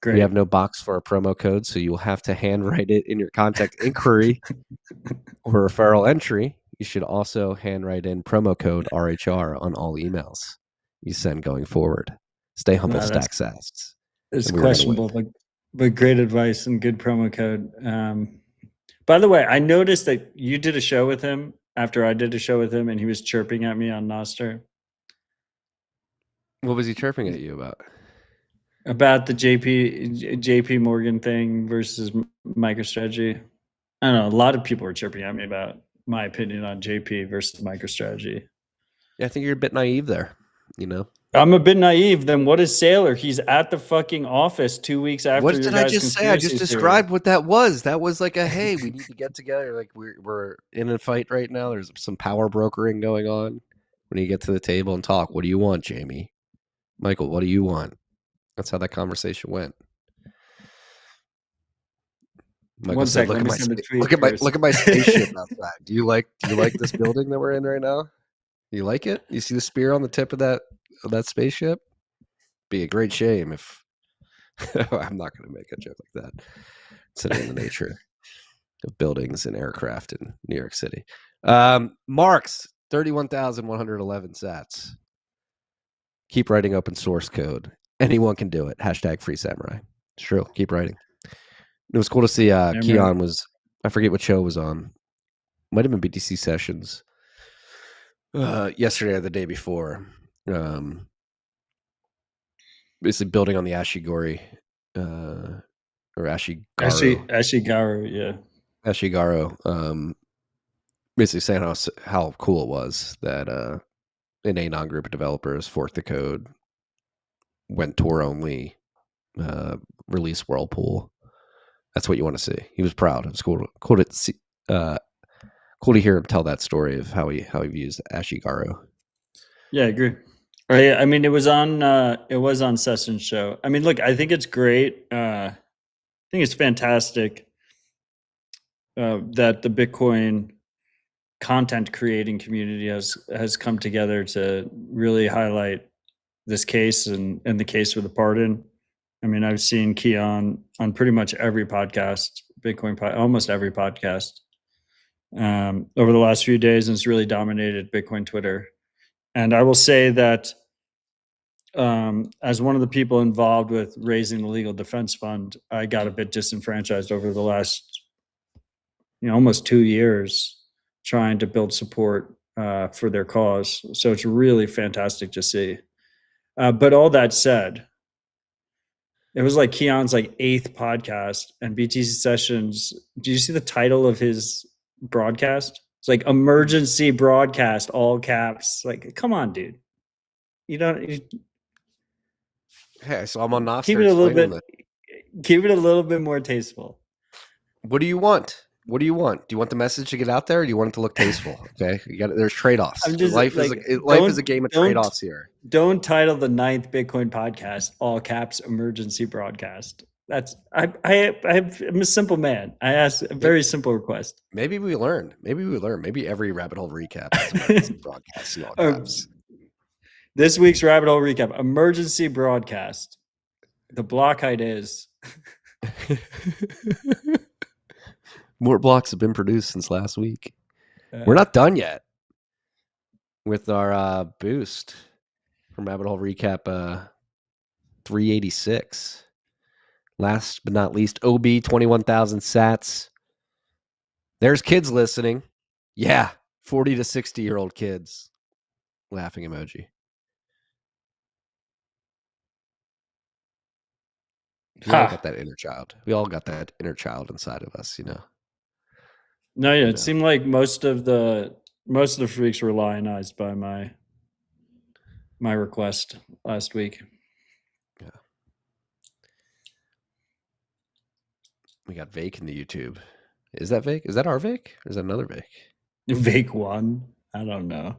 Great. We have no box for a promo code, so you will have to handwrite it in your contact inquiry or referral entry. You should also handwrite in promo code RHR on all emails you send going forward. Stay humble, stack sats. It's questionable, but great advice and good promo code. By the way, I noticed that you did a show with him after I did a show with him, and he was chirping at me on Nostr. What was he chirping at you about? About the JP Morgan thing versus MicroStrategy. I don't know. A lot of people were chirping at me about my opinion on JP versus MicroStrategy. Yeah, I think you're a bit naive there, you know? I'm a bit naive. Then what is Sailor? He's at the fucking office 2 weeks after what did I just say? I just described what that was. That was like a, hey, we need to get together. Like we're in a fight right now. There's some power brokering going on. When you get to the table and talk, what do you want, Jamie? Michael, what do you want? That's how that conversation went. Michael said, look at my spaceship outside. Do you like this building that we're in right now? Do you like it? You see the spear on the tip of that spaceship? Be a great shame if I'm not going to make a joke like that. Considering the nature of buildings and aircraft in New York City. Marks, 31,111 sats. Keep writing open source code. Anyone can do it. # free samurai. It's true. Keep writing. It was cool to see Keon was, I forget what show it was on. Might have been BTC Sessions. Yesterday or the day before. Basically building on the Ashigori or Ashigaru. Ashigaru, yeah. Ashigaru. Basically saying how cool it was that an Anon group of developers forked the code, went Tor only, release Whirlpool. That's what you want to see. He was proud. It was cool to see. Cool to hear him tell that story of how he views Ashigaru. Yeah, I agree. I mean, it was on Sessions show. I mean, look, I think it's great. I think it's fantastic that the Bitcoin content creating community has come together to really highlight this case and the case for the pardon. I mean, I've seen Keon on pretty much every podcast, almost every podcast over the last few days, and it's really dominated Bitcoin Twitter. And I will say that as one of the people involved with raising the legal defense fund, I got a bit disenfranchised over the last, almost 2 years trying to build support for their cause. So it's really fantastic to see. But all that said, it was like Keon's 8th podcast, and BTC Sessions. Do you see the title of his broadcast? It's like emergency broadcast, all caps. Like, come on, dude. You don't Hey, so I'm on keep Nostr it a little explaining bit. this. Keep it a little bit more tasteful. What do you want? What do you want? Do you want the message to get out there, or do you want it to look tasteful? Okay, you got. There's trade-offs. I'm just like, Life is a game of trade-offs here. don't title the ninth Bitcoin podcast all caps emergency broadcast. That's I'm a simple man. I ask a very simple request. Maybe we learn. Maybe every rabbit hole recap is emergency broadcast in all caps. This week's rabbit hole recap: emergency broadcast. The block height is. More blocks have been produced since last week. We're not done yet with our boost from rabbit hole recap 386. Last but not least, OB 21,000 sats. There's kids listening. Yeah, 40 to 60-year-old kids. Laughing emoji. We all got that inner child. We all got that inner child inside of us, you know. No, yeah, it seemed like most of the freaks were lionized by my request last week. Yeah. We got Vake in the YouTube. Is that Vake? Is that our Vake? Or is that another Vake? Vake one? I don't know.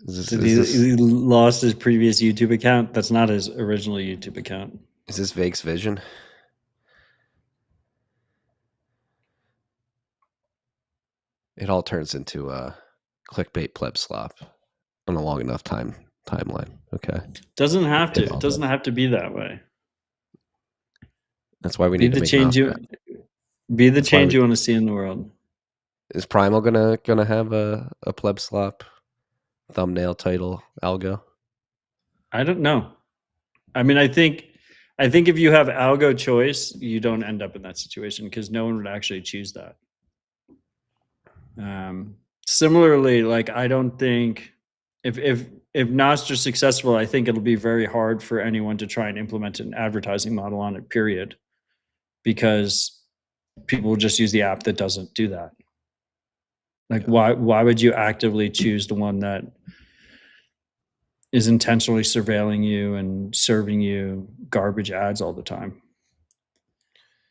He lost his previous YouTube account? That's not his original YouTube account. Is this Vake's vision? It all turns into a clickbait pleb slop on a long enough timeline. Okay. Doesn't have to. It doesn't have to be that way. That's why we need to make change you. Be the change you want to see in the world. Is Primal gonna have a pleb slop thumbnail title algo? I don't know. I mean, I think if you have algo choice, you don't end up in that situation because no one would actually choose that. Similarly, like I don't think if Nostr's successful, I think it'll be very hard for anyone to try and implement an advertising model on it, period. Because people will just use the app that doesn't do that. Like why would you actively choose the one that is intentionally surveilling you and serving you garbage ads all the time?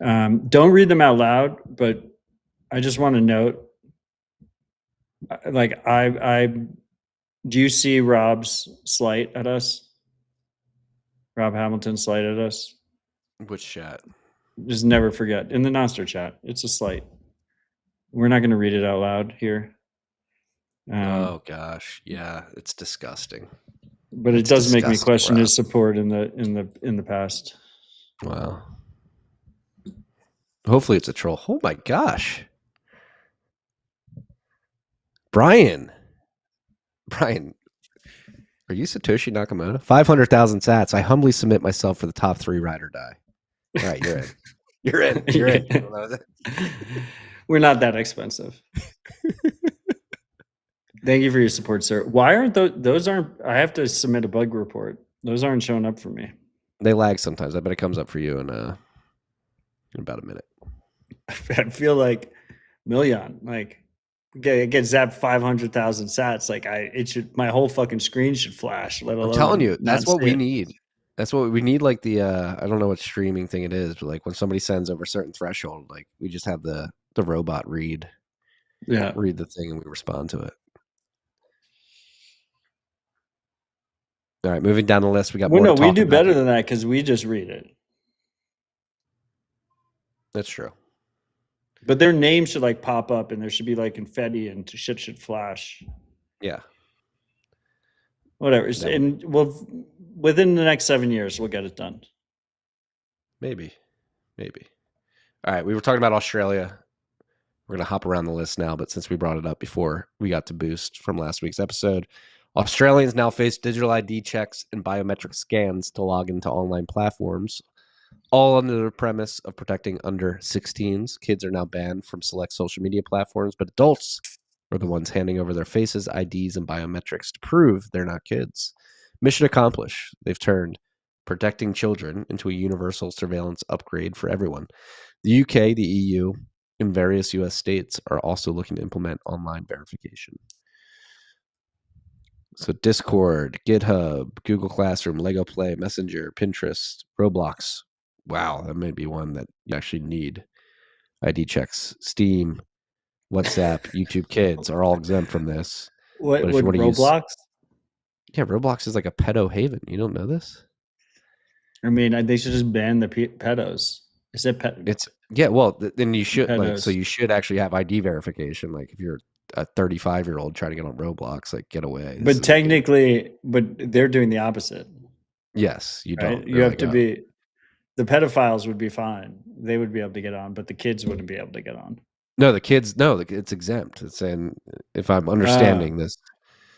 Don't read them out loud, but I just want to note, like do you see Rob's slight at us? Rob Hamilton's slight at us? Which chat? Just never forget. In the Nostr chat. It's a slight. We're not going to read it out loud here. Oh gosh, yeah, it's disgusting. But it does make me question his support in the past. Wow. Hopefully it's a troll. Oh my gosh. Brian, are you Satoshi Nakamoto? 500,000 sats. I humbly submit myself for the top 3 ride or die. All right, you're in. You're in. You're in. You don't know that? We're not that expensive. Thank you for your support, sir. Why aren't those aren't? I have to submit a bug report. Those aren't showing up for me. They lag sometimes. I bet it comes up for you in about a minute. I feel like Million. Like get zapped 500,000 sats. Like my whole fucking screen should flash. Let alone. I'm telling you, that's what we need. That's what we need. Like the I don't know what streaming thing it is, but like when somebody sends over a certain threshold, like we just have the robot read the thing and we respond to it. All right, moving down the list, we got more. No, we do better than that because we just read it. That's true. But their name should like pop up and there should be like confetti and shit should flash. Yeah. Whatever. And within the next 7 years, we'll get it done. Maybe. All right, we were talking about Australia. We're going to hop around the list now, but since we brought it up before we got to boost from last week's episode, Australians now face digital ID checks and biometric scans to log into online platforms, all under the premise of protecting under 16s. Kids are now banned from select social media platforms, but adults are the ones handing over their faces, IDs, and biometrics to prove they're not kids. Mission accomplished. They've turned protecting children into a universal surveillance upgrade for everyone. The UK, the EU, and various US states are also looking to implement online verification. So Discord, GitHub, Google Classroom, Lego Play, Messenger, Pinterest, Roblox. Wow, that may be one that you actually need ID checks. Steam, WhatsApp, YouTube Kids are all exempt from this. What But if you would want to use, Roblox? yeah, Roblox is like a pedo haven. You don't know this? I mean, they should just ban the pedos. Is it It's yeah. Well, then you should so pedos? you should actually have ID verification. Like if you're a 35-year-old trying to get on Roblox, like get away. This But is like a technically, but they're doing the opposite, yes. You right? don't. You They're have like to be. The pedophiles would be fine; they would be able to get on, but the kids wouldn't be able to get on. no. The kids no. It's exempt. It's saying if I'm Oh, understanding this,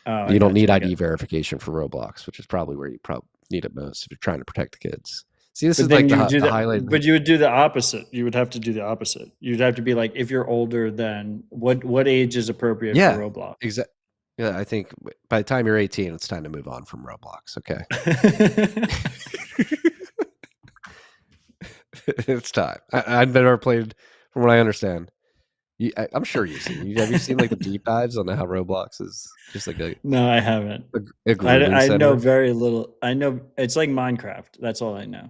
I you don't got need you. ID verification for Roblox, which is probably where you probably need it most if you're trying to protect the kids. See, this But is like then you do the that. highlight. But you would do the opposite. You would have to do the opposite. You'd have to be like, if you're older than what age is appropriate for Yeah, Roblox? exactly. Yeah, I think by the time you're 18, it's time to move on from Roblox. Okay, it's time. I've never played, from what I understand. I'm sure you've seen. Have you seen like the deep dives on how Roblox is just like No, I haven't. a grooming I know center? very little. I know it's like Minecraft. That's all I know.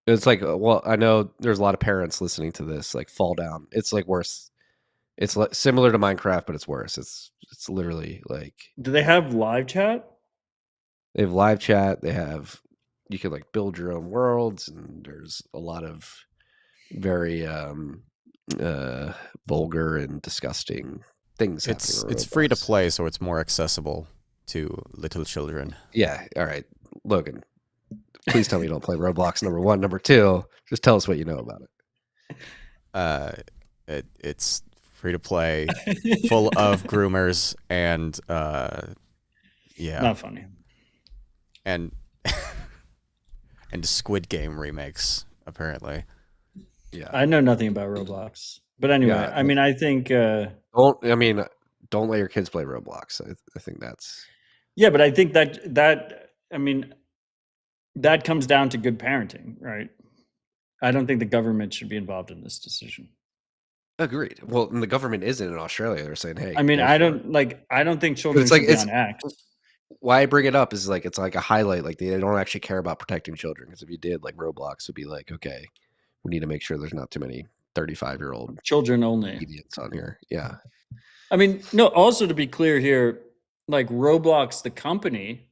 It's like well, I know there's a lot of parents listening to this. Like fall down. It's like worse. It's similar to Minecraft, but it's worse. It's literally like Do they have live chat? they have live chat. They have you can like build your own worlds, and there's a lot of very vulgar and disgusting things happening on It's free to Roblox. play, so it's more accessible to little children. Yeah. All right, Logan. Please tell me you don't play Roblox. Number one, number two. Just tell us what you know about it. It's free to play, full of groomers, and yeah, Not funny. and and Squid Game remakes apparently. Yeah. I know nothing about Roblox. But anyway, Yeah, I mean, I think don't let your kids play Roblox. I think that's yeah, but I think that I mean that comes down to good parenting, right? I don't think the government should be involved in this decision. agreed. Well, and the government isn't in Australia. They're saying, "Hey, I mean, go I for it." don't think But children it's like should be on X. why I bring it up is like it's like a highlight. Like they don't actually care about protecting children because if you did, like Roblox would be like, okay, we need to make sure there's not too many 35-year-old Children only. idiots on here. Yeah, I mean, no, also to be clear here, like Roblox, the company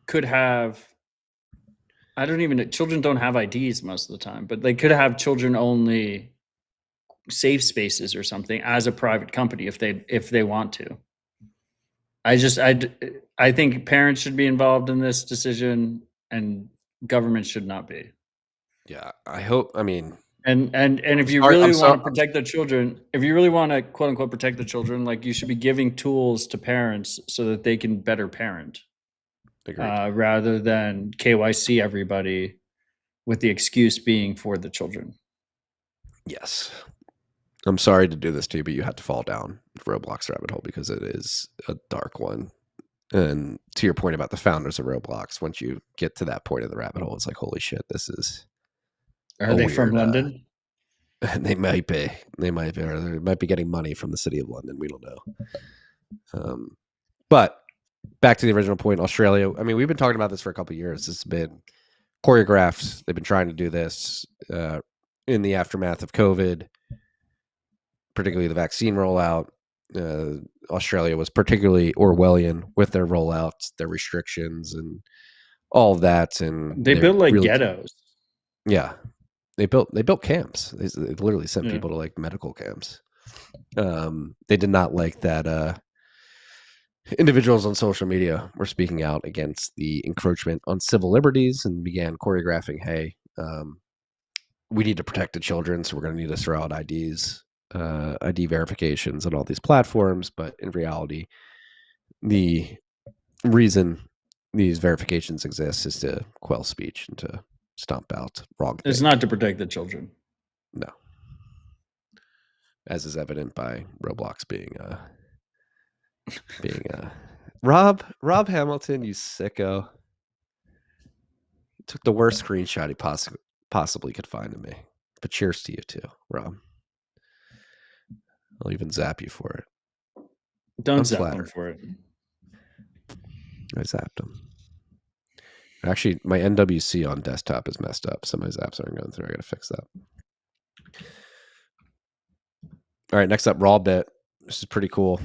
could have, I don't even, children don't have IDs most of the time, but they could have children only safe spaces or something as a private company if they want to. I think parents should be involved in this decision and government should not be. yeah. I hope. I mean, And if you sorry, really I'm want sorry. to protect the children, if you really want to quote unquote protect the children, like you should be giving tools to parents so that they can better parent, rather than KYC everybody with the excuse being for the children. Yes. I'm sorry to do this to you, but you had to fall down the Roblox rabbit hole because it is a dark one. And to your point about the founders of Roblox, once you get to that point of the rabbit hole, it's like, holy shit, this is Are they from London? they might be. They might be. Or they might be getting money from the city of London. We don't know. But back to the original point, Australia. I mean, we've been talking about this for a couple of years. This has been choreographed. They've been trying to do this in the aftermath of COVID, particularly the vaccine rollout. Australia was particularly Orwellian with their rollouts, their restrictions, and all of that. And They built like ghettos. Yeah, they built camps. They literally sent Yeah. people to like medical camps. They did not like that. Individuals on social media were speaking out against the encroachment on civil liberties and began choreographing, hey, we need to protect the children, so we're going to need to throw out IDs, ID verifications on all these platforms. But in reality, the reason these verifications exist is to quell speech and to stomp out wrong things. It's not to protect the children. No. As is evident by Roblox being Rob Hamilton, you sicko. Took the worst screenshot he possibly could find of me. But cheers to you too, Rob. I'll even zap you for it. Don't zap them for it. I zapped them. Actually, my NWC on desktop is messed up. Some of my zaps aren't going through. I got to fix that. All right, next up, Rawbit. This is pretty cool.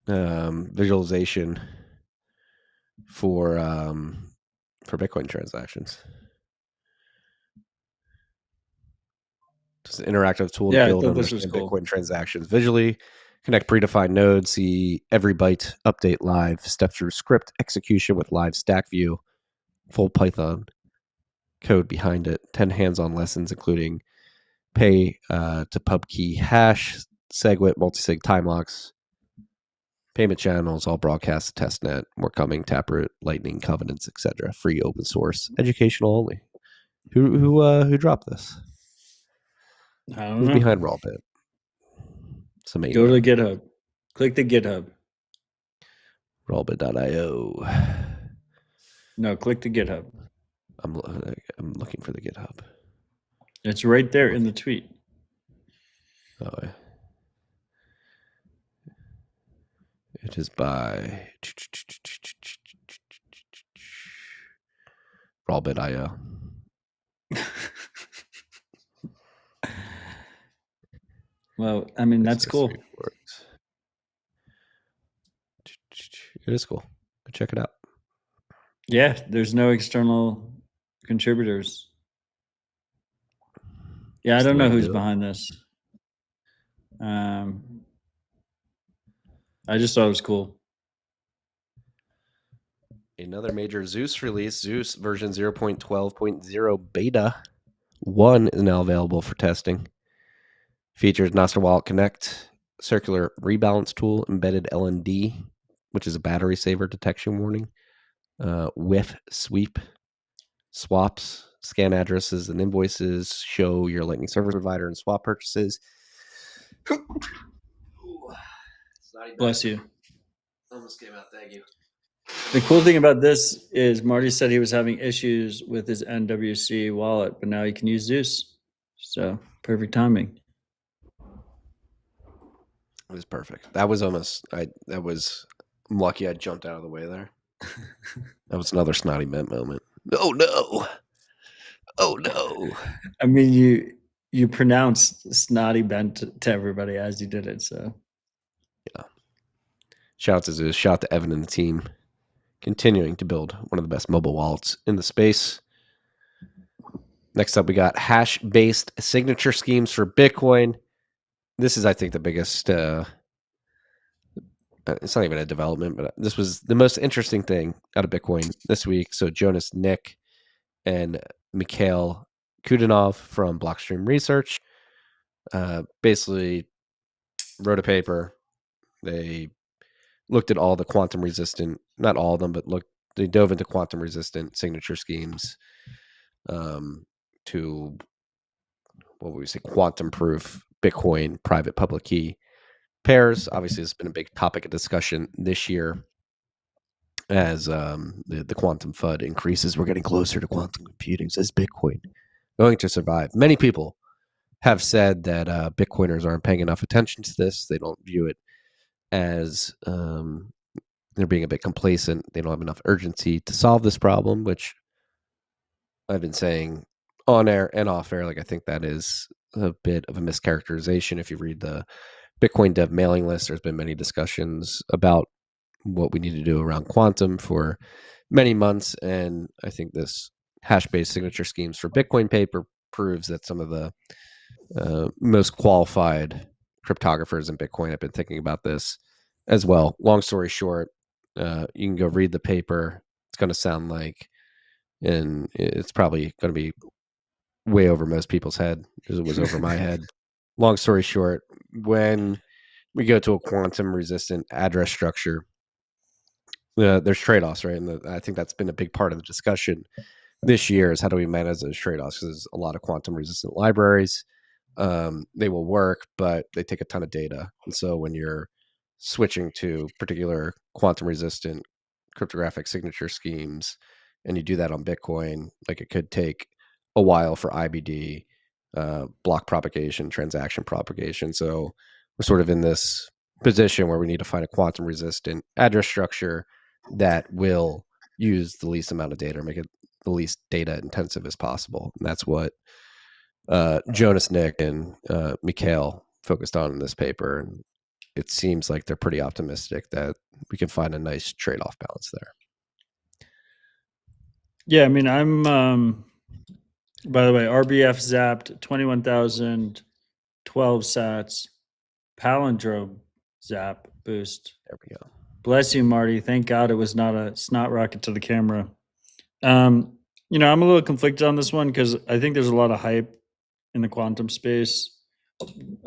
Visualization for Bitcoin transactions. Just an interactive tool to build and understand Bitcoin transactions visually. Connect predefined nodes, see every byte update live, step through script execution with live stack view, full Python code behind it, 10 hands-on lessons, including pay to pub key hash, SegWit, multisig time locks, payment channels, all broadcast testnet, more coming, Taproot, Lightning, Covenants, etc. Free, open source, educational only. Who dropped this? I don't Who's know. behind Rawbit? Go to GitHub. Click the GitHub. Rawbit.io. No, click the GitHub. I'm looking for the GitHub. It's right there in the tweet. Oh, yeah. It is by Rawbit.io. Well, I mean, that's cool. It is cool. Go check it out. Yeah, there's no external contributors. Yeah, I don't know who's behind this. I just thought it was cool. Another major Zeus release, Zeus version 0.12.0 beta 1 is now available for testing. Features Nostr Wallet Connect, circular rebalance tool, embedded LND, which is a battery saver detection warning, whiff sweep, swaps, scan addresses and invoices, show your Lightning service provider and swap purchases. Bless you. Almost came out, thank you. The cool thing about this is Marty said he was having issues with his NWC wallet, but now he can use Zeus. So perfect timing. It was perfect. That was almost, I'm lucky I jumped out of the way there. That was another snotty mint moment. Oh no. Oh no. I mean, you pronounced snotty bent to everybody as you did it. So yeah. Shout out to Zeus. Shout out to Evan and the team. Continuing to build one of the best mobile wallets in the space. Next up, we got hash-based signature schemes for Bitcoin. This is, I think, the biggest, it's not even a development, but this was the most interesting thing out of Bitcoin this week. So Jonas Nick and Mikhail Kudanov from Blockstream Research basically wrote a paper. They looked at all the quantum resistant, not all of them, but they dove into quantum resistant signature schemes to, what would we say, quantum proof Bitcoin private public key pairs. Obviously, it's been a big topic of discussion this year as the quantum FUD increases. We're getting closer to quantum computing. Says Bitcoin going to survive. Many people have said that Bitcoiners aren't paying enough attention to this. They don't view it as they're being a bit complacent. They don't have enough urgency to solve this problem, which I've been saying on air and off air. Like, I think that is a bit of a mischaracterization. If you read the Bitcoin dev mailing list, there's been many discussions about what we need to do around quantum for many months. And I think this hash-based signature schemes for Bitcoin paper proves that some of the most qualified cryptographers in Bitcoin have been thinking about this as well. Long story short, you can go read the paper. It's going to sound like, and it's probably going to be way over most people's head because it was over my head. Long story short, when we go to a quantum resistant address structure, there's trade-offs, right? And I think that's been a big part of the discussion this year is how do we manage those trade-offs? Because there's a lot of quantum resistant libraries. They will work, but they take a ton of data. And so when you're switching to particular quantum resistant cryptographic signature schemes and you do that on Bitcoin, like it could take a while for IBD, block propagation, transaction propagation. So we're sort of in this position where we need to find a quantum resistant address structure that will use the least amount of data or make it the least data intensive as possible. And that's what Jonas, Nick, and Mikhail focused on in this paper. And it seems like they're pretty optimistic that we can find a nice trade-off balance there. Yeah, I mean, I'm, by the way, RBF zapped 21,012 sats, palindrome zap boost. There we go. Bless you, Marty. Thank God it was not a snot rocket to the camera. I'm a little conflicted on this one because I think there's a lot of hype in the quantum space.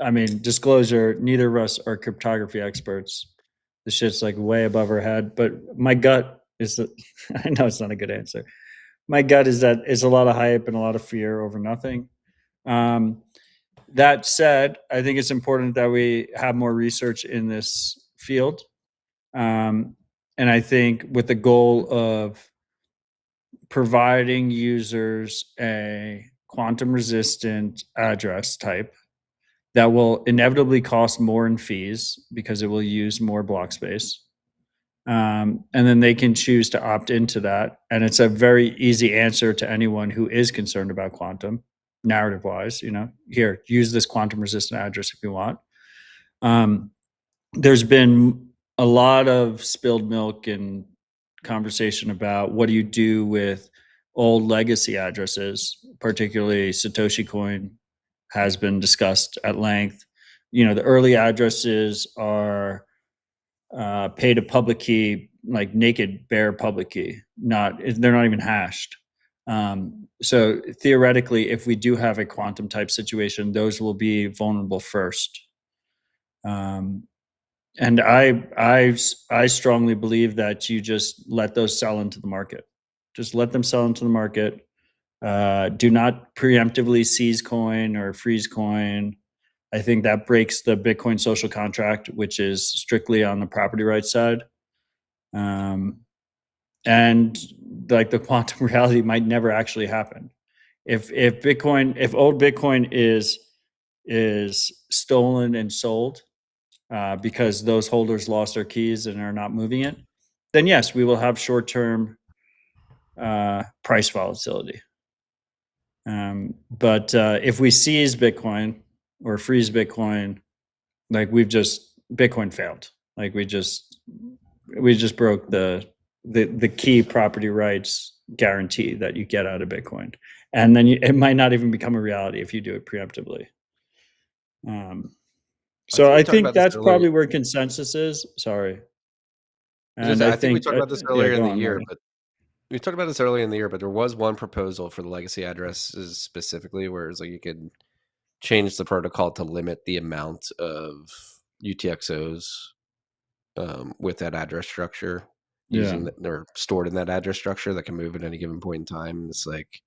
I mean, disclosure, neither of us are cryptography experts. This shit's like way above our head. But my gut is that, I know it's not a good answer. My gut is that it's a lot of hype and a lot of fear over nothing. That said, I think it's important that we have more research in this field. And I think with the goal of providing users a quantum resistant address type that will inevitably cost more in fees because it will use more block space. And then they can choose to opt into that. And it's a very easy answer to anyone who is concerned about quantum, narrative wise, here, use this quantum resistant address if you want. There's been a lot of spilled milk and conversation about what do you do with old legacy addresses, particularly Satoshi Coin has been discussed at length. The early addresses are paid a public key, like naked bare public key. They're not even hashed. So theoretically, if we do have a quantum type situation, those will be vulnerable first. And I strongly believe that you just let those sell into the market. Just let them sell into the market. Do not preemptively seize coin or freeze coin. I think that breaks the Bitcoin social contract, which is strictly on the property rights side. And like the quantum reality might never actually happen. If old Bitcoin is stolen and sold because those holders lost their keys and are not moving it, then yes, we will have short-term price volatility. But if we seize Bitcoin or freeze Bitcoin, like Bitcoin failed. Like we just broke the key property rights guarantee that you get out of Bitcoin, and then it might not even become a reality if you do it preemptively. So I think that's probably where consensus is. Sorry. And I think we talked about this earlier in the year, but we talked about this earlier in the year, but there was one proposal for the legacy addresses specifically where it's like you could change the protocol to limit the amount of UTXOs with that address structure or stored in that address structure that can move at any given point in time. It's like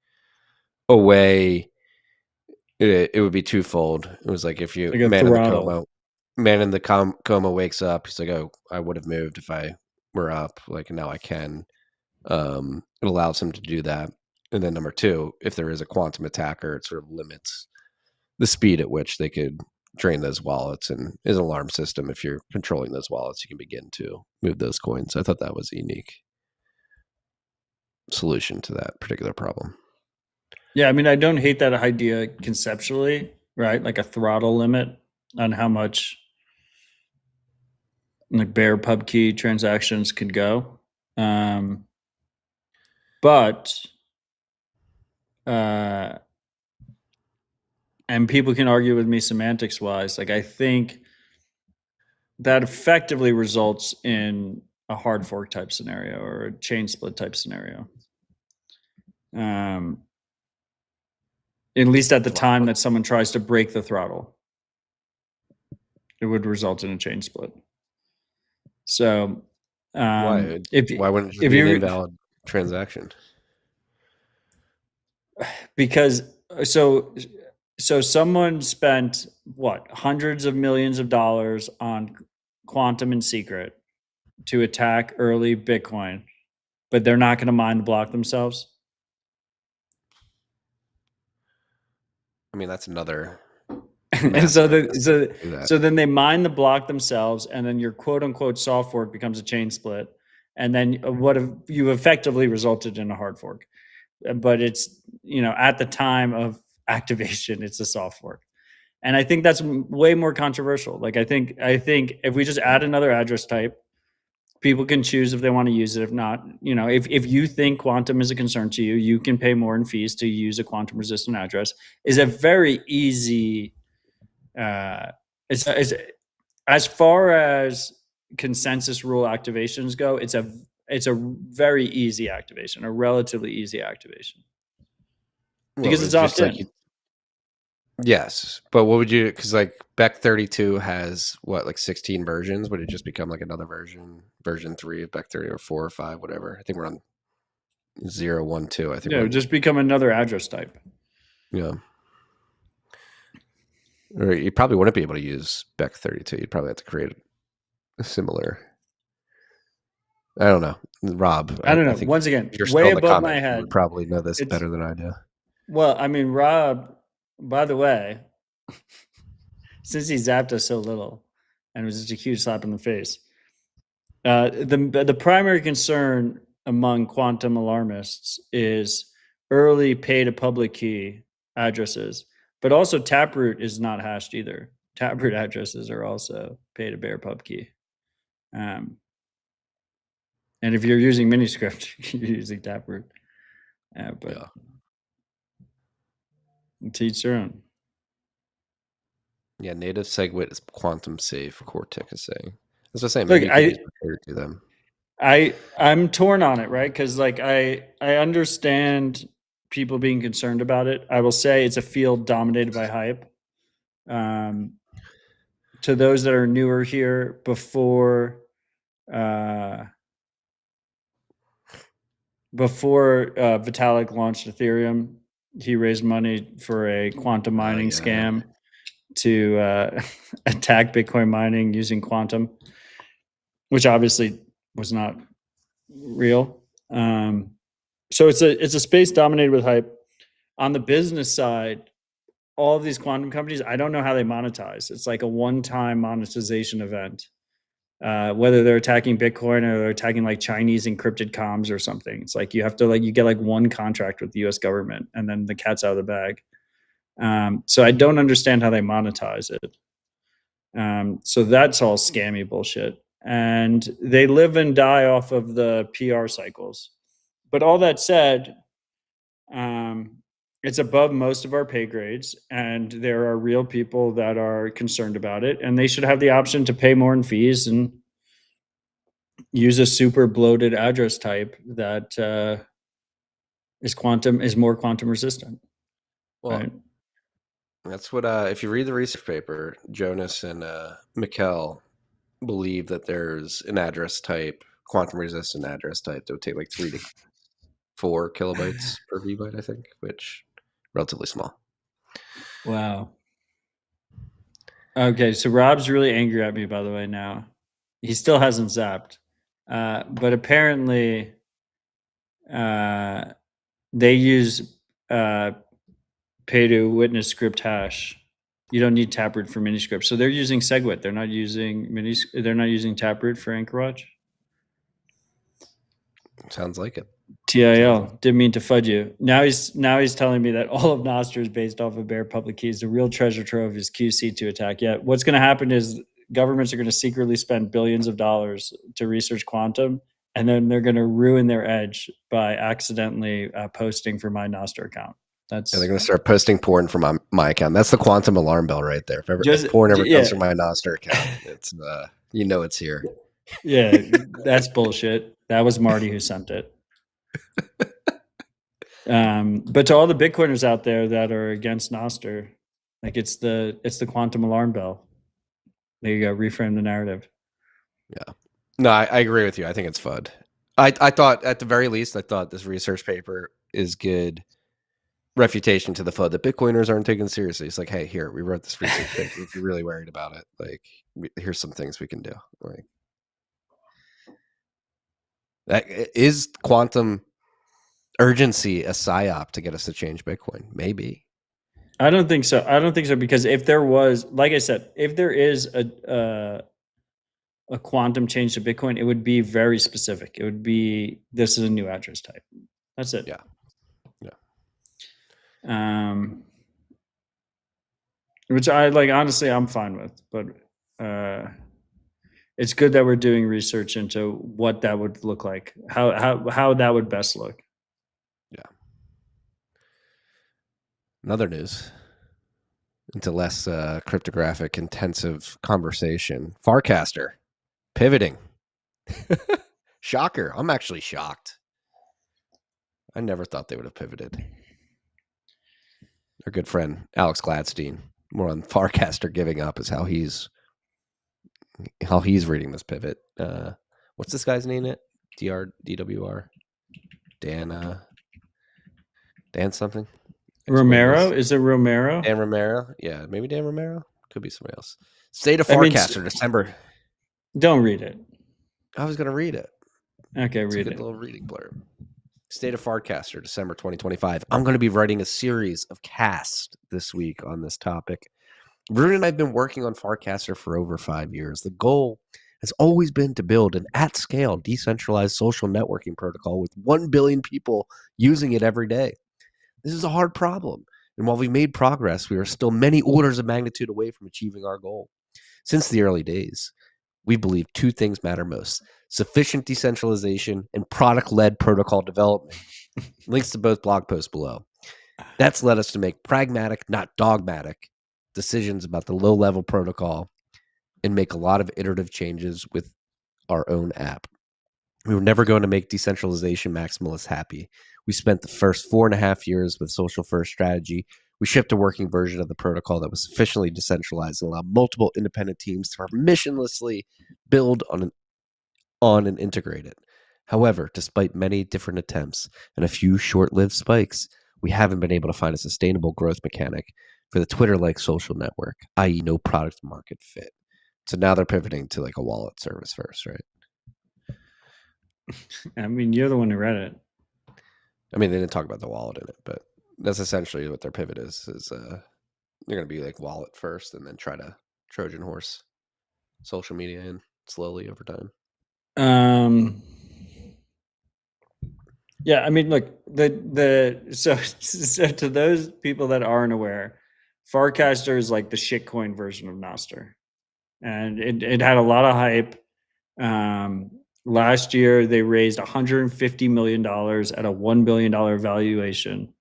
a way it would be twofold. It was like if you man in the coma wakes up, he's like, oh, I would have moved if I were up. Like now I can. It allows him to do that. And then number two, if there is a quantum attacker, it sort of limits the speed at which they could drain those wallets, and is an alarm system. If you're controlling those wallets, you can begin to move those coins. I thought that was a unique solution to that particular problem. Yeah, I mean, I don't hate that idea conceptually, right? Like a throttle limit on how much like bare pub key transactions could go. But and people can argue with me semantics wise, like I think that effectively results in a hard fork type scenario or a chain split type scenario. At least at the time that someone tries to break the throttle, it would result in a chain split. So why wouldn't it be an invalid transaction? Because so someone spent hundreds of millions of dollars on quantum in secret to attack early Bitcoin, but they're not going to mine the block themselves. I mean, that's another. And so then they mine the block themselves, and then your quote unquote soft fork becomes a chain split, and then what have you effectively resulted in a hard fork. But it's, at the time of activation, it's a soft fork. And I think that's way more controversial. Like, I think if we just add another address type, people can choose if they want to use it. If not, if you think quantum is a concern to you, you can pay more in fees to use a quantum resistant address. Is a very easy. It's as far as consensus rule activations go, it's a very easy activation, a relatively easy activation, because it's opt-in. Yes, but what would you? Because like Beck 32 has what, like 16 versions? Would it just become like another version 3 of Beck 30 or 4 or 5, whatever? I think we're on 0, 1, 2. I think. Yeah, it would just become another address type. Yeah. Or you probably wouldn't be able to use Beck 32. You'd probably have to create a similar. I don't know, Rob. I don't know. I think once again, you're way still in the above my comments. You head. would probably know this better than I do. Well, I mean, Rob, by the way, since he zapped us so little and it was just a huge slap in the face, the primary concern among quantum alarmists is early pay to public key addresses, but also Taproot is not hashed either. Taproot addresses are also pay to bear pub key. And if you're using Miniscript, you're using Taproot. But to each their own. Yeah, native SegWit is quantum safe. Cortex is saying. That's what I'm saying. Look, Maybe you can do them. I'm torn on it, right? Because like I understand people being concerned about it. I will say it's a field dominated by hype. To those that are newer here, before Vitalik launched Ethereum, he raised money for a quantum mining scam to attack Bitcoin mining using quantum, which obviously was not real. So it's a space dominated with hype. On the business side, all of these quantum companies, I don't know how they monetize. It's like a one-time monetization event. Whether they're attacking Bitcoin or they're attacking like Chinese encrypted comms or something. It's like you have to you get like one contract with the US government and then the cat's out of the bag. So I don't understand how they monetize it. So that's all scammy bullshit. And they live and die off of the PR cycles. But all that said, it's above most of our pay grades, and there are real people that are concerned about it, and they should have the option to pay more in fees and use a super bloated address type that is more quantum resistant. Well, right? That's what if you read the research paper, Jonas and Mikkel believe that there's an address type, quantum resistant address type that would take like 3 to 4 kilobytes per VByte, I think, which relatively small. Wow. Okay, so Rob's really angry at me, by the way. Now he still hasn't zapped, but apparently they use pay to witness script hash. You don't need Taproot for Miniscript, so they're using SegWit. They're not using They're not using Taproot for Anchorwatch. Sounds like it. TIL, didn't mean to fudge you. Now he's telling me that all of Nostr is based off of bare public keys. The real treasure trove is QC to attack. Yeah, what's going to happen is governments are going to secretly spend billions of dollars to research quantum, and then they're going to ruin their edge by accidentally posting for my Nostr account. They're going to start posting porn from my account. That's the quantum alarm bell right there. If porn ever comes from my Nostr account, it's it's here. Yeah, that's bullshit. That was Marty who sent it. But to all the Bitcoiners out there that are against Nostr, like it's the quantum alarm bell. There you go. Reframe the narrative. Yeah. No, I agree with you. I think it's FUD. I thought at the very least, this research paper is good refutation to the FUD that Bitcoiners aren't taken seriously. It's like, hey, here, we wrote this research paper. If you're really worried about it, like, here's some things we can do. Like, that is quantum urgency a psyop to get us to change Bitcoin? Maybe. I don't think so. Because if there was, like I said, if there is a a quantum change to Bitcoin, it would be very specific. It would be, this is a new address type. That's it. Yeah. Which I like, honestly, I'm fine with, but it's good that we're doing research into what that would look like, how that would best look. Yeah. Another news into less cryptographic intensive conversation. Farcaster pivoting. Shocker. I'm actually shocked. I never thought they would have pivoted. Our good friend Alex Gladstein, more on Farcaster giving up, is how he's reading this pivot. What's this guy's name? DWR? Dan something? Romero? Is it Romero? Dan Romero? Yeah, maybe Dan Romero. Could be somebody else. State of Farcaster, December. Don't read it. I was going to read it. Okay, read it. A little reading blurb. State of Farcaster, December 2025. I'm going to be writing a series of casts this week on this topic. Rune and I have been working on Farcaster for over 5 years. The goal has always been to build an at-scale decentralized social networking protocol with 1 billion people using it every day. This is a hard problem, and while we've made progress, we are still many orders of magnitude away from achieving our goal. Since the early days, we believe two things matter most: sufficient decentralization and product-led protocol development. Links to both blog posts below. That's led us to make pragmatic, not dogmatic, decisions about the low-level protocol and make a lot of iterative changes with our own app. We were never going to make decentralization maximalists happy. We spent the first 4.5 years with social first strategy. We shipped a working version of the protocol that was sufficiently decentralized and allowed multiple independent teams to permissionlessly build on and integrate it. However, despite many different attempts and a few short-lived spikes, we haven't been able to find a sustainable growth mechanic for the Twitter-like social network, i.e. no product market fit. So now they're pivoting to like a wallet service first, right? I mean, you're the one who read it. I mean, they didn't talk about the wallet in it, but that's essentially what their pivot is they're going to be like wallet first and then try to Trojan horse social media in slowly over time. Yeah, I mean, look, so to those people that aren't aware, Farcaster is like the shitcoin version of Nostr, and it had a lot of hype. Last year, they raised $150 million at a $1 billion valuation.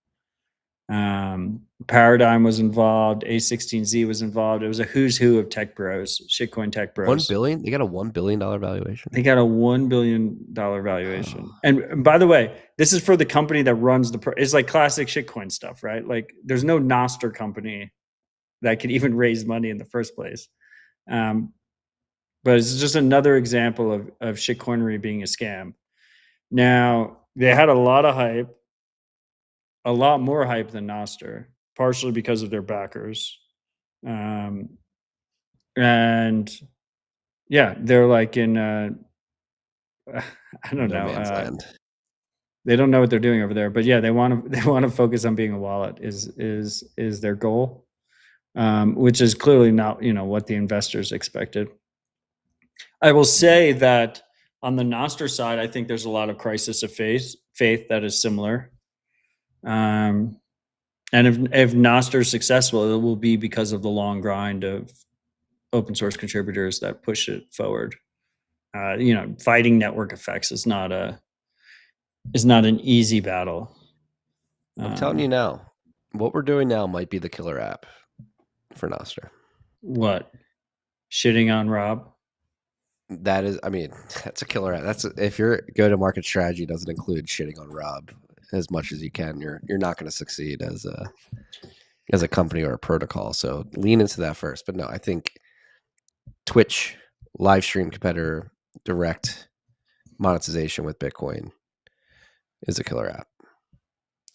Paradigm was involved. A16Z was involved. It was a who's who of tech bros, shitcoin tech bros. 1 billion? They got a $1 billion valuation? They got a $1 billion valuation. Oh. And by the way, this is for the company that runs it's like classic shitcoin stuff, right? Like there's no Nostr company that could even raise money in the first place. But it's just another example of shitcoinery being a scam. Now, they had a lot of hype, a lot more hype than Nostr, partially because of their backers. And yeah, they're like in, I don't know. They don't know what they're doing over there, but yeah, they want to focus on being a wallet is their goal, which is clearly not, what the investors expected. I will say that on the Nostr side, I think there's a lot of crisis of faith that is similar. And if Nostr is successful, it will be because of the long grind of open source contributors that push it forward. Fighting network effects is not an easy battle. I'm telling you now, what we're doing now might be the killer app for Nostr. What? Shitting on Rob? That is, I mean, that's a killer app. That's if your go-to-market strategy doesn't include shitting on Rob as much as you can, you're not going to succeed as a company or a protocol. So lean into that first. But no, I think Twitch, live stream competitor, direct monetization with Bitcoin is a killer app.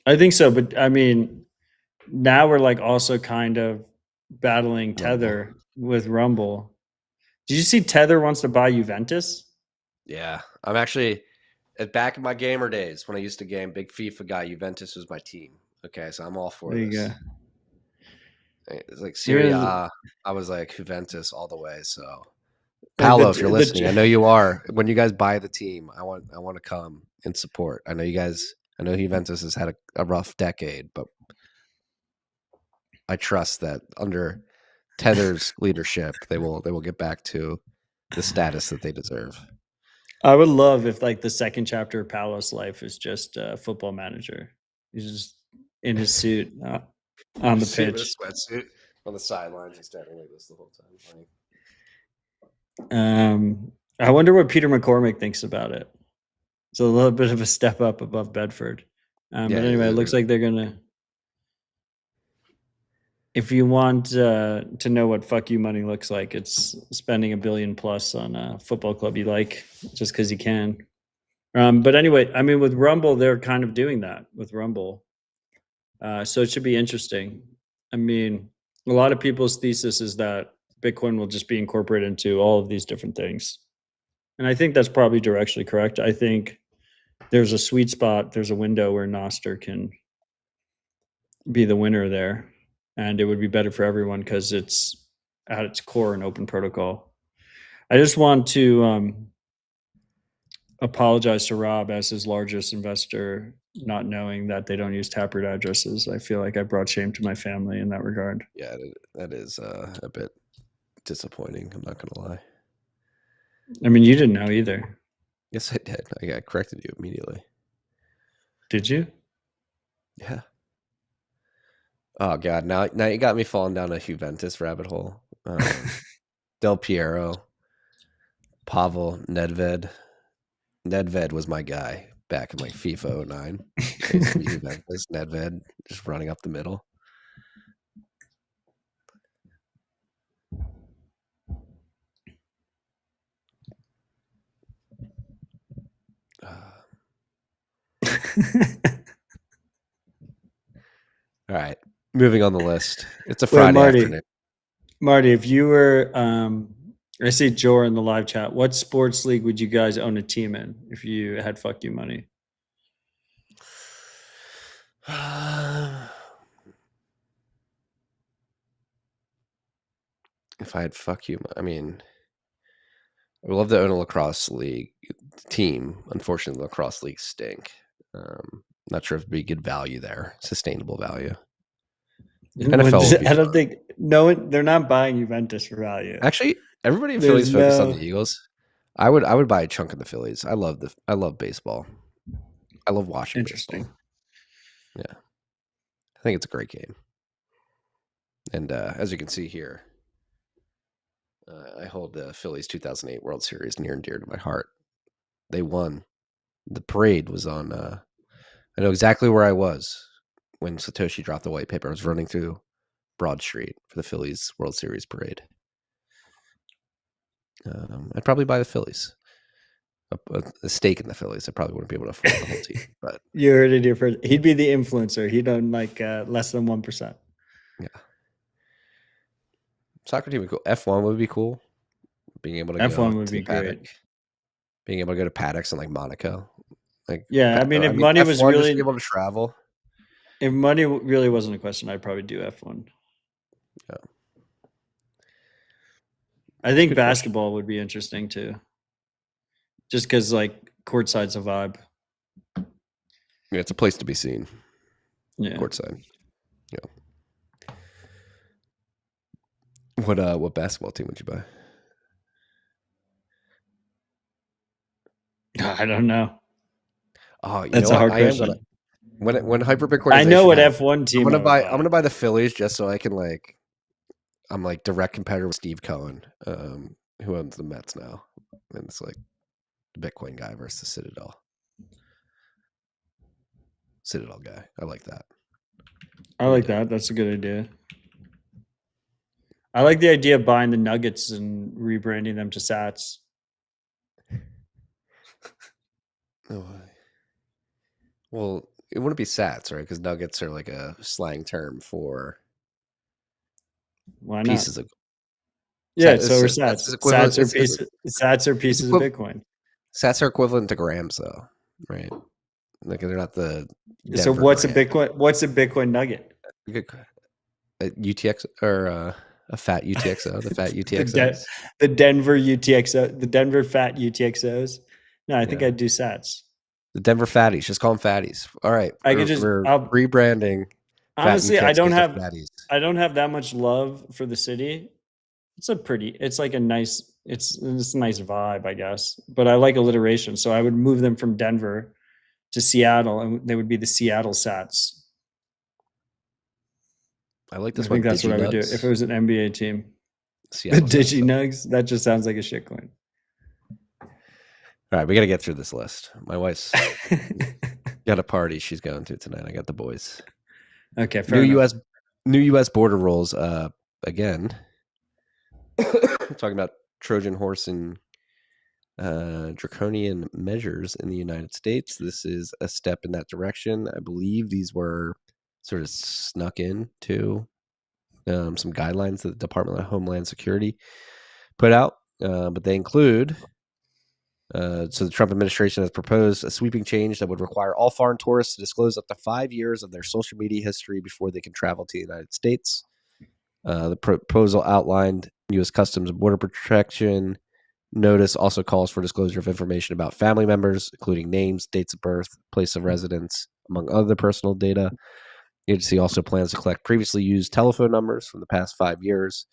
I think so, but I mean, now we're like also kind of battling Tether with Rumble. Did you see Tether wants to buy Juventus? Yeah, I'm actually back in my gamer days when I used to game big FIFA guy. Juventus was my team. Okay, so I'm all for this. There you go. It's like Serie A. I was like Juventus all the way. So Paolo, if you're listening, I know you are. When you guys buy the team, I want to come and support. I know Juventus has had a rough decade, but I trust that under Tether's leadership, they will get back to the status that they deserve. I would love if like the second chapter of Paolo's life is just a football manager. He's just in his suit on the pitch. Sweatsuit on the sidelines and standing like this the whole time. I wonder what Peter McCormick thinks about it. It's a little bit of a step up above Bedford. But anyway, it looks like they're gonna. If you want to know what fuck you money looks like, it's spending $1 billion plus on a football club you like just because you can. But anyway, I mean, with Rumble, they're kind of doing that with Rumble. So it should be interesting. I mean, a lot of people's thesis is that Bitcoin will just be incorporated into all of these different things. And I think that's probably directionally correct. I think there's a sweet spot, there's a window where Nostr can be the winner there. And it would be better for everyone because it's at its core an open protocol. I just want to apologize to Rob as his largest investor, not knowing that they don't use Taproot addresses. I feel like I brought shame to my family in that regard. Yeah, that is a bit disappointing. I'm not going to lie. I mean, you didn't know either. Yes, I did. I corrected you immediately. Did you? Yeah. Oh God! Now you got me falling down a Juventus rabbit hole. Del Piero, Pavel Nedved. Nedved was my guy back in like FIFA 09. Juventus, Nedved just running up the middle. All right. Moving on the list. It's a Friday afternoon. Marty, if you were, I see Jor in the live chat. What sports league would you guys own a team in if you had fuck you money? If I had fuck you, I mean, I would love to own a lacrosse league team. Unfortunately, lacrosse leagues stink. Not sure if it'd be good value there, sustainable value. NFL I don't think they're not buying Juventus for value. Actually, everybody in Philly's focused on the Eagles. I would buy a chunk of the Phillies. I love baseball. I love watching. Interesting. Baseball. Yeah, I think it's a great game. And as you can see here, I hold the Phillies 2008 World Series near and dear to my heart. They won. The parade was on. I know exactly where I was when Satoshi dropped the white paper. I was running through Broad Street for the Phillies World Series parade. I'd probably buy the Phillies. A stake in the Phillies. I probably wouldn't be able to afford the whole team. But you heard it here first. He'd be the influencer. He'd own like less than 1%. Yeah. Soccer team would be cool. F1 would be cool. Being able to F1 would be great. Being able to go to paddocks in like Monaco. Like yeah, I mean, if money was really just be able to travel. If money really wasn't a question, I'd probably do F1. Yeah. I think basketball would be interesting too. Just because like courtside's a vibe. Yeah, it's a place to be seen. Yeah. Courtside. Yeah. What basketball team would you buy? I don't know. Oh, that's a hard question. When hyper-Bitcoinization I know what F1 team I'm gonna buy the Phillies just so I can I'm like direct competitor with Steve Cohen, who owns the Mets now. And it's like the Bitcoin guy versus the Citadel guy. I like that. I like that. That's a good idea. I like the idea of buying the Nuggets and rebranding them to Sats. Oh, well, it wouldn't be Sats, right? Because Nuggets are like a slang term for why not? Pieces of yeah. So are Sats. Sats are pieces of Bitcoin. Sats are equivalent to grams, though, right? Like they're not the. Denver so what's gram. a Bitcoin? What's a Bitcoin nugget? UTX or a fat UTXO, the fat the, UTXOs. the Denver UTXO, the Denver fat UTXOs. No, I think I'd do Sats. The Denver fatties. Just call them fatties. All right, we're I'll rebranding. honestly, fat UTXOs as fatties. I don't have that much love for the city. It's like a nice, it's a nice vibe, I guess. But I like alliteration, so I would move them from Denver to Seattle, and they would be the Seattle Sats. I like this I one. think that's what I would do if it was an NBA team. Seattle the DigiNugs. That just sounds like a shitcoin. All right, we got to get through this list. My wife's got a party she's going to tonight. I got the boys. Okay, fair enough. New U.S. border rules. Again, talking about Trojan horse and draconian measures in the United States. This is a step in that direction. I believe these were sort of snuck into some guidelines that the Department of Homeland Security put out, but they include. So the Trump administration has proposed a sweeping change that would require all foreign tourists to disclose up to 5 years of their social media history before they can travel to the United States. The proposal outlined U.S. Customs and Border Protection notice also calls for disclosure of information about family members, including names, dates of birth, place of residence, among other personal data. The agency also plans to collect previously used telephone numbers from the past 5 years,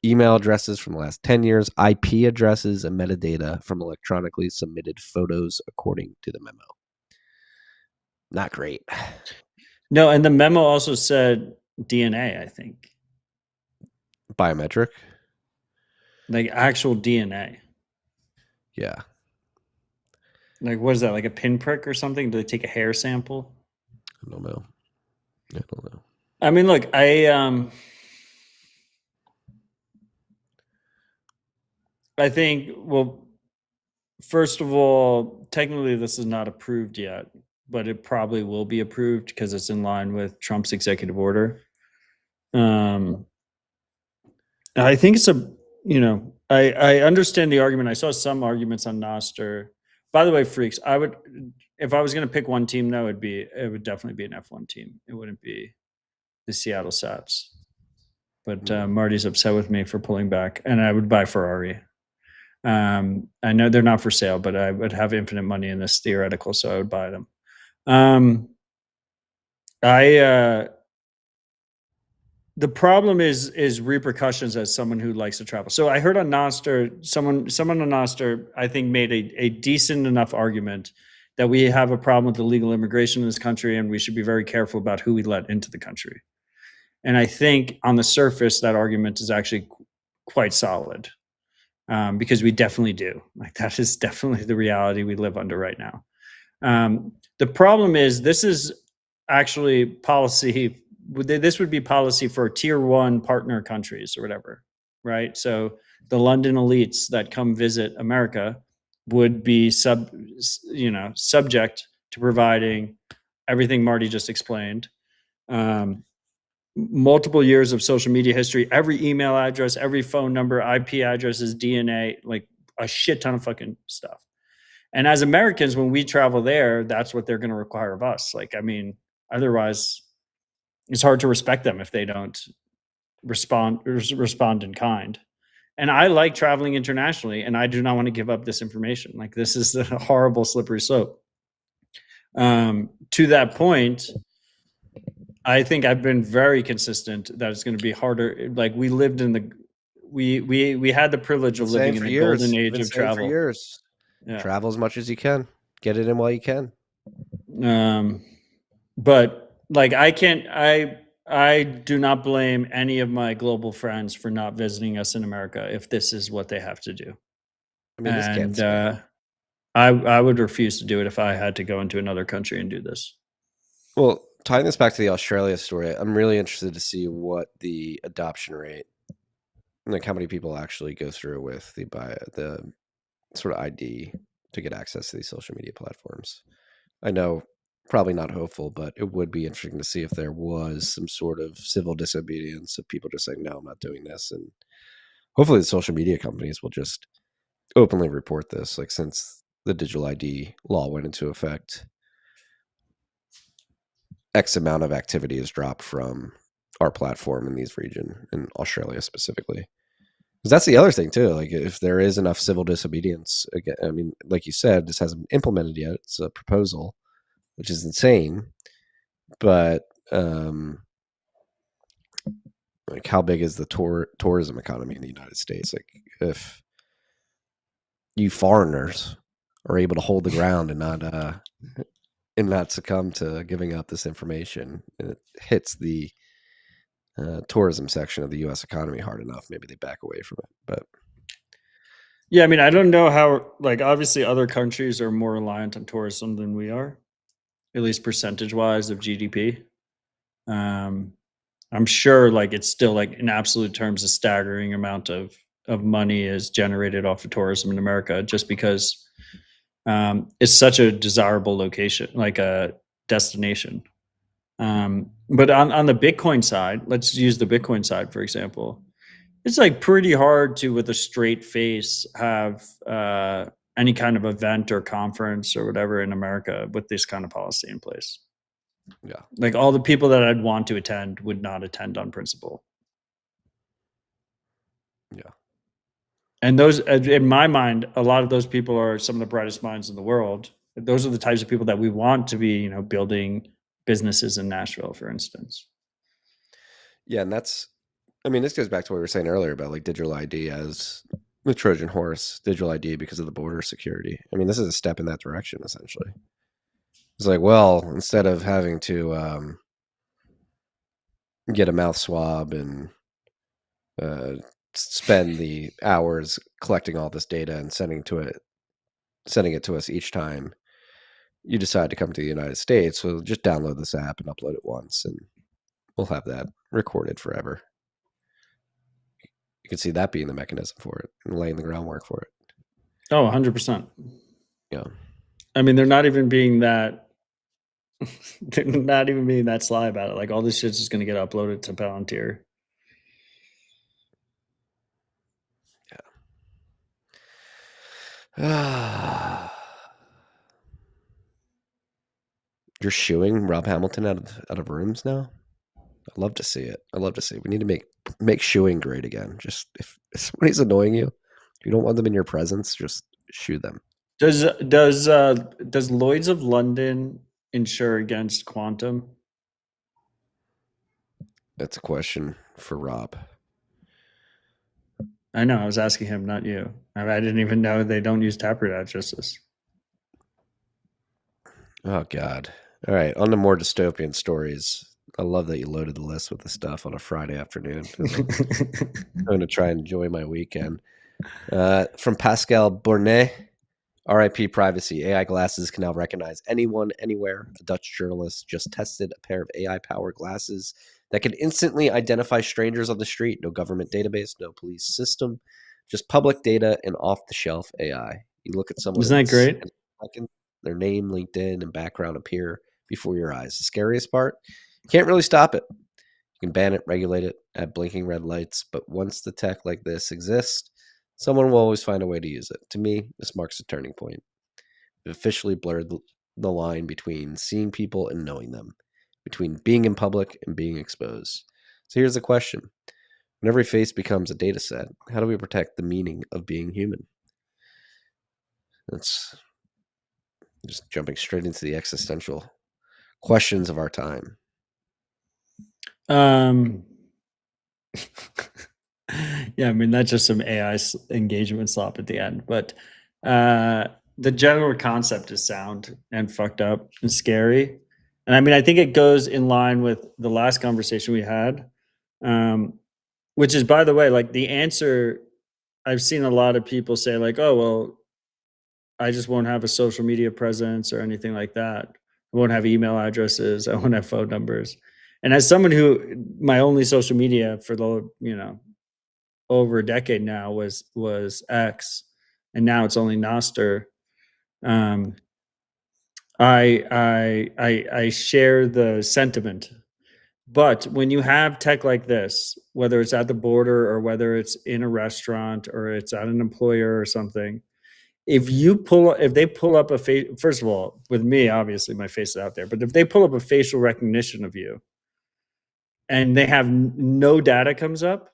email addresses from the last 10 years, IP addresses, and metadata from electronically submitted photos, according to the memo. Not great. No, and the memo also said DNA, I think. Biometric? Like actual DNA. Yeah. Like, what is that? Like a pinprick or something? Do they take a hair sample? I don't know. I mean, look, I think, well, first of all, technically this is not approved yet, but it probably will be approved because it's in line with Trump's executive order. I think it's I understand the argument. I saw some arguments on Nostr. By the way, freaks, if I was going to pick one team, though, it would definitely be an F1 team. It wouldn't be the Seattle Sats. But Marty's upset with me for pulling back, and I would buy Ferrari. I know they're not for sale, but I would have infinite money in this theoretical, so I would buy them. The problem is repercussions as someone who likes to travel. So I heard on Nostr, someone on Nostr, I think, made a decent enough argument that we have a problem with illegal immigration in this country, and we should be very careful about who we let into the country. And I think on the surface, that argument is actually quite solid. Because we definitely do. Like, that is definitely the reality we live under right now. The problem is this is actually policy. This would be policy for tier 1 partner countries or whatever, right? So the London elites that come visit America would be subject to providing everything Marty just explained. Multiple years of social media history, every email address, every phone number, IP addresses, DNA, like a shit ton of fucking stuff. And as Americans, when we travel there, that's what they're going to require of us. Like, I mean, otherwise it's hard to respect them if they don't respond in kind. And I like traveling internationally, and I do not want to give up this information. Like, this is a horrible slippery slope. To that point, I think I've been very consistent that it's going to be harder. Like, we lived in we had the privilege of living in the golden age of travel. For years. Yeah. Travel as much as you can. Get it in while you can. But like, I do not blame any of my global friends for not visiting us in America if this is what they have to do. I mean, and I would refuse to do it if I had to go into another country and do this. Well, tying this back to the Australia story, I'm really interested to see what the adoption rate, like how many people actually go through with the sort of ID to get access to these social media platforms. I know, probably not hopeful, but it would be interesting to see if there was some sort of civil disobedience of people just saying, no, I'm not doing this. And hopefully the social media companies will just openly report this. Like, since the digital ID law went into effect, X amount of activity has dropped from our platform in these region, in Australia specifically. Because that's the other thing too. Like if there is enough civil disobedience, again, I mean, like you said, this hasn't been implemented yet. It's a proposal, which is insane. But like, how big is the tourism economy in the United States? Like, if you foreigners are able to hold the ground and not succumb to giving out this information, and it hits the tourism section of the U.S. economy hard enough, maybe they back away from it. But yeah, I mean, I don't know how. Like, obviously, other countries are more reliant on tourism than we are, at least percentage-wise of GDP. I'm sure, like, it's still, like, in absolute terms, a staggering amount of money is generated off of tourism in America, just because it's such a desirable location, like a destination. But on the Bitcoin side, let's use the Bitcoin side, for example. It's like pretty hard to, with a straight face, have any kind of event or conference or whatever in America with this kind of policy in place. yeah, Like, all the people that I'd want to attend would not attend on principle. yeah, And those, in my mind, a lot of those people are some of the brightest minds in the world. Those are the types of people that we want to be, building businesses in Nashville, for instance. yeah. And that's, I mean, this goes back to what we were saying earlier about like digital ID as the Trojan horse, digital ID because of the border security. I mean, this is a step in that direction, essentially. It's like, well, instead of having to get a mouth swab and spend the hours collecting all this data and sending it to us each time you decide to come to the United States, we'll just download this app and upload it once, and we'll have that recorded forever. You can see that being the mechanism for it and laying the groundwork for it. Oh, 100%. Yeah. I mean, they're not even being that sly about it. Like, all this shit's just going to get uploaded to Palantir. Yeah. You're shooing Rob Hamilton out of rooms now? I'd love to see it. I'd love to see it. We need to make shooing great again. Just if somebody's annoying you, if you don't want them in your presence, just shoo them. Does Lloyd's of London insure against quantum? That's a question for Rob. I know. I was asking him, not you. I didn't even know they don't use Taproot addresses. Oh, God. All right. On to more dystopian stories. I love that you loaded the list with the stuff on a Friday afternoon. I'm going to try and enjoy my weekend. From Pascal Bournet, RIP privacy. AI glasses can now recognize anyone, anywhere. A Dutch journalist just tested a pair of AI-powered glasses that can instantly identify strangers on the street. No government database, no police system, just public data and off-the-shelf AI. You look at someone. Isn't that great? Their name, LinkedIn, and background appear before your eyes. The scariest part, you can't really stop it. You can ban it, regulate it, add blinking red lights, but once the tech like this exists, someone will always find a way to use it. To me, this marks a turning point. We've officially blurred the line between seeing people and knowing them, between being in public and being exposed. So here's the question. When every face becomes a data set, how do we protect the meaning of being human? That's just jumping straight into the existential questions of our time. Yeah, I mean, that's just some AI engagement slop at the end. But the general concept is sound and fucked up and scary. And I mean, I think it goes in line with the last conversation we had, which is, by the way, like, the answer. I've seen a lot of people say, like, oh, well, I just won't have a social media presence or anything like that. I won't have email addresses. I won't have phone numbers. And as someone who, my only social media for the, over a decade now was X, and now it's only Nostr. I share the sentiment, but when you have tech like this, whether it's at the border or whether it's in a restaurant or it's at an employer or something, if they pull up a face, first of all, with me, obviously my face is out there, but if they pull up a facial recognition of you, and they have no data comes up,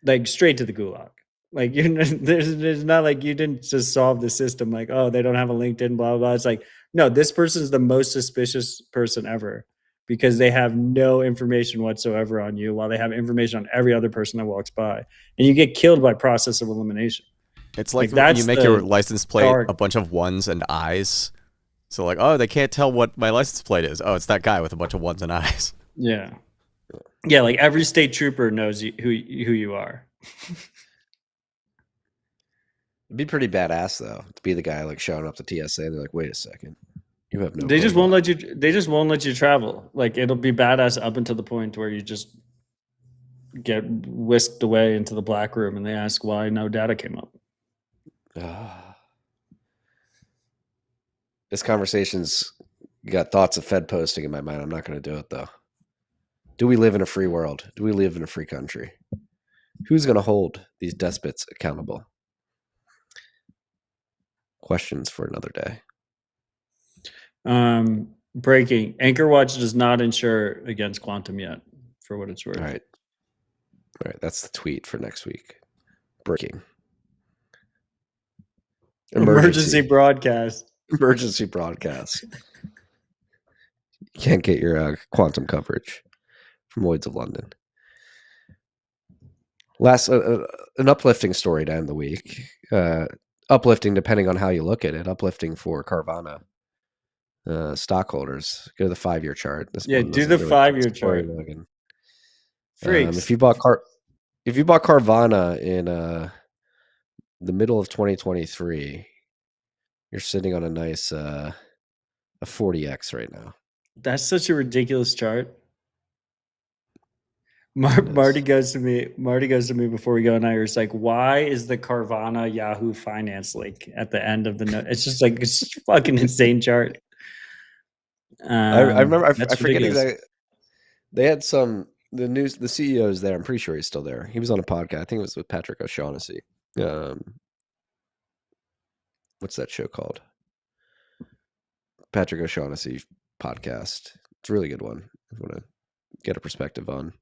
like straight to the gulag. Like there's not like you didn't just solve the system. Like, oh, they don't have a LinkedIn, blah, blah, blah. It's like, no, this person is the most suspicious person ever because they have no information whatsoever on you while they have information on every other person that walks by. And you get killed by process of elimination. It's like that's you make your license plate a bunch of ones and eyes. So like, oh, they can't tell what my license plate is. Oh, it's that guy with a bunch of ones and eyes. Yeah. Yeah, like every state trooper knows who you are. It'd be pretty badass though to be the guy like showing up to TSA and they're like, wait a second, you have no. They just won't let you. They just won't let you travel. Like it'll be badass up until the point where you just get whisked away into the black room and they ask why no data came up. This conversation's got thoughts of Fed posting in my mind. I'm not going to do it though. Do we live in a free world? Do we live in a free country? Who's going to hold these despots accountable? Questions for another day. Breaking. AnchorWatch does not insure against quantum yet, for what it's worth. All right. That's the tweet for next week. Breaking. Emergency broadcast. Emergency broadcast. You can't get your quantum coverage from Lloyd's of London. Last, an uplifting story to end the week. Uplifting depending on how you look at it. Uplifting for Carvana stockholders. Go to the 5-year chart. Do the 5-year chart. Freaks. If you bought Carvana in the middle of 2023, you're sitting on a nice a 40x right now. That's such a ridiculous chart. Marty goes to me before we go, and I was like, why is the Carvana Yahoo Finance link at the end of the note? It's just like, it's just a fucking insane chart. I remember, I forget exactly. They had the CEO's there. I'm pretty sure he's still there. He was on a podcast. I think it was with Patrick O'Shaughnessy. What's that show called? Patrick O'Shaughnessy podcast. It's a really good one. If you want to get a perspective on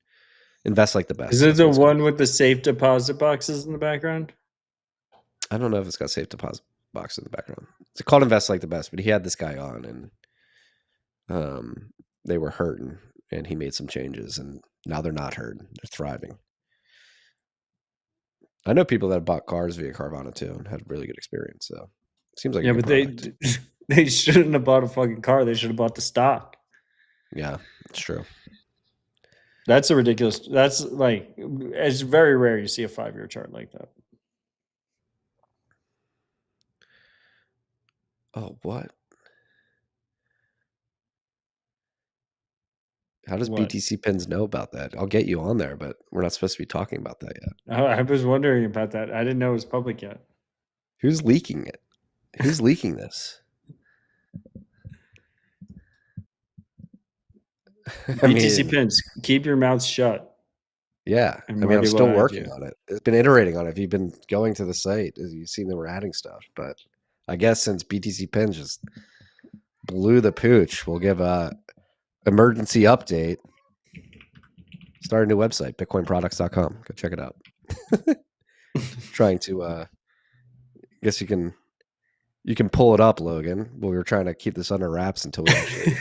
Invest Like the Best. Is it the one with the safe deposit boxes in the background? I don't know if it's got safe deposit boxes in the background. It's called Invest Like the Best, but he had this guy on and they were hurting and he made some changes and now they're not hurting. They're thriving. I know people that have bought cars via Carvana too and had a really good experience. So it seems like but they shouldn't have bought a fucking car. They should have bought the stock. Yeah, it's true. That's a ridiculous. That's like, it's very rare you see a 5-year chart like that. Oh, what? How does BTC Pins know about that? I'll get you on there, but we're not supposed to be talking about that yet. Oh, I was wondering about that. I didn't know it was public yet. Who's leaking it? Who's leaking this? BTC Pins, keep your mouth shut. Yeah. I'm still working on it. It's been iterating on it. If you've been going to the site, you've seen that we're adding stuff. But I guess since BTC Pins just blew the pooch, we'll give a emergency update. Start a new website, bitcoinproducts.com. Go check it out. Trying to I guess you can pull it up, Logan. But we were trying to keep this under wraps until we actually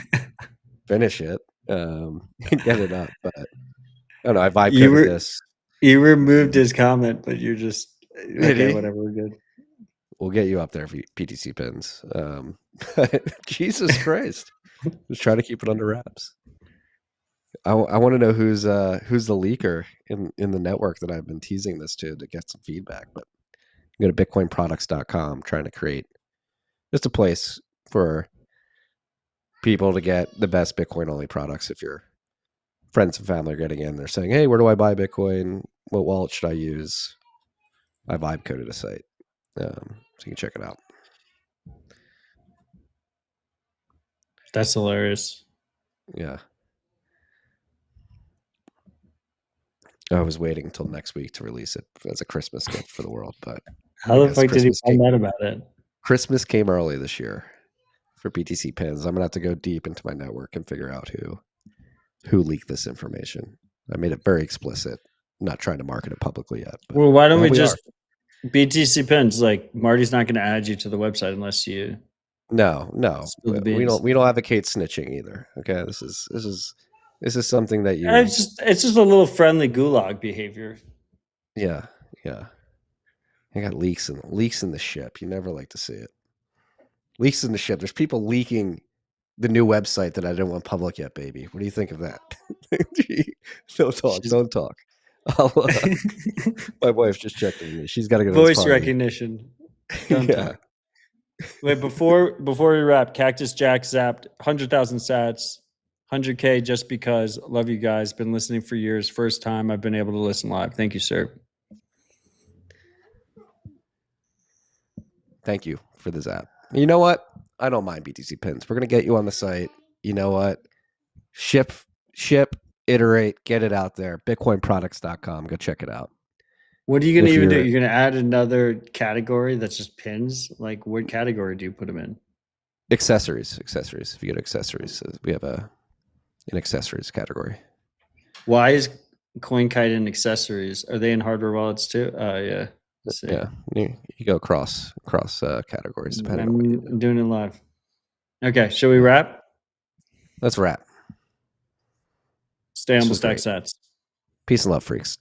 finish it. Get it up. But I don't know, I vibe coded this. You removed his comment, but you're just okay, whatever, we're good. We'll get you up there for PTC Pins. Jesus Christ. Just try to keep it under wraps. I want to know who's the leaker in the network that I've been teasing this to get some feedback. But go to bitcoinproducts.com, trying to create just a place for people to get the best Bitcoin only products. If your friends and family are getting in, they're saying, hey, where do I buy Bitcoin? What wallet should I use? I vibe coded a site. So you can check it out. That's hilarious. Yeah. I was waiting until next week to release it as a Christmas gift for the world, but how the fuck did you find out about it? Christmas came early this year for BTC Pins. I'm gonna have to go deep into my network and figure out who leaked this information. I made it very explicit. I'm not trying to market it publicly yet. But well, why don't we just BTC pins? Like Marty's not going to add you to the website unless you. No. We don't advocate snitching either. Okay, this is something that you. It's just a little friendly gulag behavior. Yeah. I got leaks in the ship. You never like to see it. Leaks in the ship. There's people leaking the new website that I didn't want public yet, baby. What do you think of that? Don't talk. My wife just checked with me. She's got to go to voice recognition. Don't talk. Wait, before we wrap, Cactus Jack zapped 100,000 sats, 100K just because. Love you guys. Been listening for years. First time I've been able to listen live. Thank you, sir. Thank you for the zap. You know what? I don't mind BTC pins. We're going to get you on the site. You know what? Ship, iterate, get it out there. Bitcoinproducts.com. Go check it out. What are you going to even do? You're going to add another category that's just pins? Like, what category do you put them in? Accessories. If you go to accessories, we have an accessories category. Why is Coinkite in accessories? Are they in hardware wallets too? Yeah. Yeah, you go across categories. I'm doing it live. Okay, shall we wrap? Let's wrap. Stay on the stack sats. Peace and love, freaks.